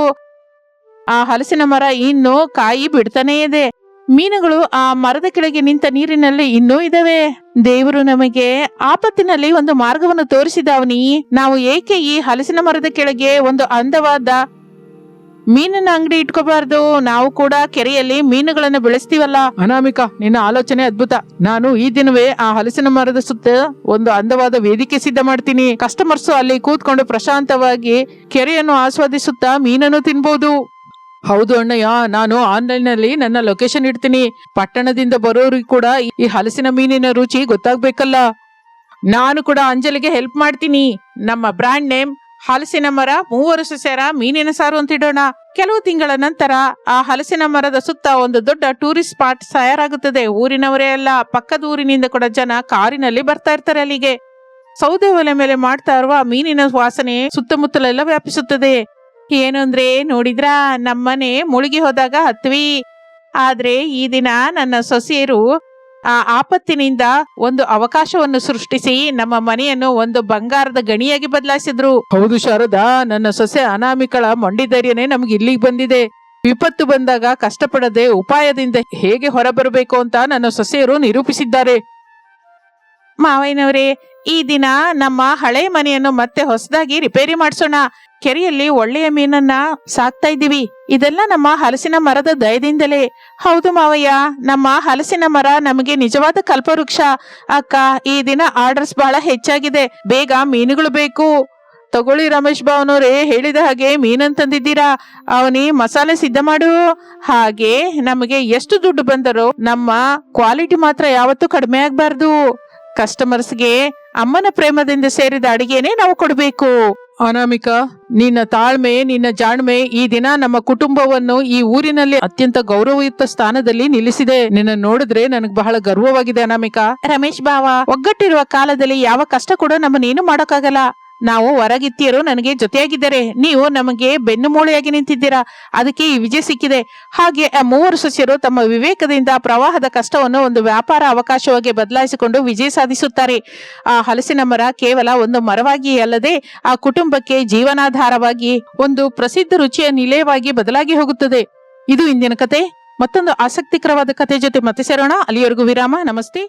ಆ ಹಲಸಿನ ಮರ ಇನ್ನು ಕಾಯಿ ಬಿಡ್ತಾನೇ ಇದೆ. ಮೀನುಗಳು ಆ ಮರದ ಕೆಳಗೆ ನಿಂತ ನೀರಿನಲ್ಲಿ ಇನ್ನೂ ಇದಾವೆ. ದೇವರು ನಮಗೆ ಆಪತ್ತಿನಲ್ಲಿ ಒಂದು ಮಾರ್ಗವನ್ನು ತೋರಿಸಿದವನಿ. ನಾವು ಏಕೆ ಈ ಹಲಸಿನ ಮರದ ಕೆಳಗೆ ಒಂದು ಅಂದವಾದ ಮೀನಿನ ಅಂಗಡಿ ಇಟ್ಕೋಬಾರ್ದು? ನಾವು ಕೂಡ ಕೆರೆಯಲ್ಲಿ ಮೀನುಗಳನ್ನು ಬೆಳೆಸ್ತೀವಲ್ಲ. ಅನಾಮಿಕಾ, ನಿನ್ನ ಆಲೋಚನೆ ಅದ್ಭುತ. ನಾನು ಈ ದಿನವೇ ಆ ಹಲಸಿನ ಮರದ ಸುತ್ತ ಒಂದು ಅಂದವಾದ ವೇದಿಕೆ ಸಿದ್ಧ ಮಾಡ್ತೀನಿ. ಕಸ್ಟಮರ್ಸ್ ಅಲ್ಲಿ ಕೂತ್ಕೊಂಡು ಪ್ರಶಾಂತವಾಗಿ ಕೆರೆಯನ್ನು ಆಸ್ವಾದಿಸುತ್ತಾ ಮೀನನ್ನು ತಿನ್ಬಹುದು. ಹೌದು ಅಣ್ಣಯ್ಯ, ನಾನು ಆನ್ಲೈನ್ ನಲ್ಲಿ ನನ್ನ ಲೊಕೇಶನ್ ಇಡ್ತೀನಿ. ಪಟ್ಟಣದಿಂದ ಬರೋರಿಗೆ ಕೂಡ ಈ ಹಲಸಿನ ಮೀನಿನ ರುಚಿ ಗೊತ್ತಾಗ್ಬೇಕಲ್ಲ. ನಾನು ಕೂಡ ಅಂಜಲಿಗೆ ಹೆಲ್ಪ್ ಮಾಡ್ತೀನಿ. ನಮ್ಮ ಬ್ರ್ಯಾಂಡ್ ನೇಮ್ ಹಲಸಿನ ಮರ 3 ಸಸ್ಯರ ಮೀನಿನ ಸಾರು ಅಂತ ಇಡೋಣ. ಕೆಲವು ತಿಂಗಳ ನಂತರ ಆ ಹಲಸಿನ ಮರದ ಸುತ್ತ ಒಂದು ದೊಡ್ಡ ಟೂರಿಸ್ಟ್ ಸ್ಪಾಟ್ ತಯಾರಾಗುತ್ತದೆ. ಊರಿನವರೇ ಅಲ್ಲ, ಪಕ್ಕದ ಊರಿನಿಂದ ಕೂಡ ಜನ ಕಾರಿನಲ್ಲಿ ಬರ್ತಾ ಇರ್ತಾರೆ ಅಲ್ಲಿಗೆ. ಸೌದೆ ಒಲೆ ಮೇಲೆ ಮಾಡ್ತಾ ಇರುವ ಮೀನಿನ ವಾಸನೆ ಸುತ್ತಮುತ್ತಲೆಲ್ಲ ವ್ಯಾಪಿಸುತ್ತದೆ. ಏನು ಅಂದ್ರೆ, ನೋಡಿದ್ರಾ, ನಮ್ಮನೆ ಮುಳುಗಿ ಹೋದಾಗ ಹತ್ವಿ. ಆದ್ರೆ ಈ ದಿನ ನನ್ನ ಸೊಸೆಯರು ಆ ಆಪತ್ತಿನಿಂದ ಒಂದು ಅವಕಾಶವನ್ನು ಸೃಷ್ಟಿಸಿ ನಮ್ಮ ಮನೆಯನ್ನು ಒಂದು ಬಂಗಾರದ ಗಣಿಯಾಗಿ ಬದಲಾಯಿಸಿದ್ರು. ಹೌದು ಶಾರದಾ, ನನ್ನ ಸೊಸೆ ಅನಾಮಿಕಳ ಮೊಂಡಿ ಧೈರ್ಯನೇ ನಮ್ಗೆ ಇಲ್ಲಿಗೆ ಬಂದಿದೆ. ವಿಪತ್ತು ಬಂದಾಗ ಕಷ್ಟಪಡದೆ ಉಪಾಯದಿಂದ ಹೇಗೆ ಹೊರಬರಬೇಕು ಅಂತ ನನ್ನ ಸೊಸೆಯರು ನಿರೂಪಿಸಿದ್ದಾರೆ. ಮಾವಯ್ಯನವರೇ, ಈ ದಿನ ನಮ್ಮ ಹಳೆ ಮನೆಯನ್ನು ಮತ್ತೆ ಹೊಸದಾಗಿ ರಿಪೇರಿ ಮಾಡಿಸೋಣ. ಕೆರೆಯಲ್ಲಿ ಒಳ್ಳೆಯ ಮೀನನ್ನ ಸಾಕ್ತಾ ಇದ್ದೀವಿ. ಇದೆಲ್ಲ ನಮ್ಮ ಹಲಸಿನ ಮರದ ದಯದಿಂದಲೇ. ಹೌದು ಮಾವಯ್ಯ, ನಮ್ಮ ಹಲಸಿನ ಮರ ನಮಗೆ ನಿಜವಾದ ಕಲ್ಪವೃಕ್ಷ. ಅಕ್ಕ, ಈ ದಿನ ಆರ್ಡರ್ಸ್ ಬಹಳ ಹೆಚ್ಚಾಗಿದೆ, ಬೇಗ ಮೀನುಗಳು ಬೇಕು. ತಗೊಳ್ಳಿ ರಮೇಶ್ ಭಾವನವ್ರೆ, ಹೇಳಿದ ಹಾಗೆ ಮೀನನ್ ತಂದಿದ್ದೀರಾ. ಅವನಿ ಮಸಾಲೆ ಸಿದ್ಧ ಮಾಡು. ಹಾಗೆ ನಮಗೆ ಎಷ್ಟು ದುಡ್ಡು ಬಂದರೂ ನಮ್ಮ ಕ್ವಾಲಿಟಿ ಮಾತ್ರ ಯಾವತ್ತೂ ಕಡಿಮೆ ಆಗ್ಬಾರ್ದು. ಕಸ್ಟಮರ್ಸ್ಗೆ ಅಮ್ಮನ ಪ್ರೇಮದಿಂದ ಸೇರಿದ ಅಡಿಗೆನೆ ನಾವು ಕೊಡ್ಬೇಕು. ಅನಾಮಿಕಾ, ನಿನ್ನ ತಾಳ್ಮೆ, ನಿನ್ನ ಜಾಣ್ಮೆ ಈ ದಿನ ನಮ್ಮ ಕುಟುಂಬವನ್ನು ಈ ಊರಿನಲ್ಲಿ ಅತ್ಯಂತ ಗೌರವಯುತ ಸ್ಥಾನದಲ್ಲಿ ನಿಲ್ಲಿಸಿದೆ. ನಿನ್ನ ನೋಡಿದ್ರೆ ನನಗೆ ಬಹಳ ಗರ್ವವಾಗಿದೆ ಅನಾಮಿಕಾ. ರಮೇಶ್ ಬಾವ, ಒಗ್ಗಟ್ಟಿರುವ ಕಾಲದಲ್ಲಿ ಯಾವ ಕಷ್ಟ ಕೂಡ ನಮ್ಮನ್ನೇನು ಮಾಡೋಕ್ಕಾಗಲ್ಲ. ನಾವು ಹೊರಗಿತ್ತಿಯರು ನನಗೆ ಜೊತೆಯಾಗಿದ್ದಾರೆ, ನೀವು ನಮಗೆ ಬೆನ್ನು ಮೂಳೆಯಾಗಿ ನಿಂತಿದ್ದೀರಾ. ಅದಕ್ಕೆ ಈ ವಿಜಯ ಸಿಕ್ಕಿದೆ. ಹಾಗೆ ಆ ಮೂವರು ಸಸ್ಯರು ತಮ್ಮ ವಿವೇಕದಿಂದ ಪ್ರವಾಹದ ಕಷ್ಟವನ್ನು ಒಂದು ವ್ಯಾಪಾರ ಅವಕಾಶವಾಗಿ ಬದಲಾಯಿಸಿಕೊಂಡು ವಿಜಯ ಸಾಧಿಸುತ್ತಾರೆ. ಆ ಹಲಸಿನ ಮರ ಕೇವಲ ಒಂದು ಮರವಾಗಿ ಅಲ್ಲದೆ ಆ ಕುಟುಂಬಕ್ಕೆ ಜೀವನಾಧಾರವಾಗಿ ಒಂದು ಪ್ರಸಿದ್ಧ ರುಚಿಯ ನಿಲಯವಾಗಿ ಬದಲಾಗಿ ಹೋಗುತ್ತದೆ. ಇದು ಇಂದಿನ ಕತೆ. ಮತ್ತೊಂದು ಆಸಕ್ತಿಕರವಾದ ಕತೆ ಜೊತೆ ಮತ್ತೆ ಸೇರೋಣ. ಅಲ್ಲಿಯವರೆಗೂ ವಿರಾಮ. ನಮಸ್ತೆ.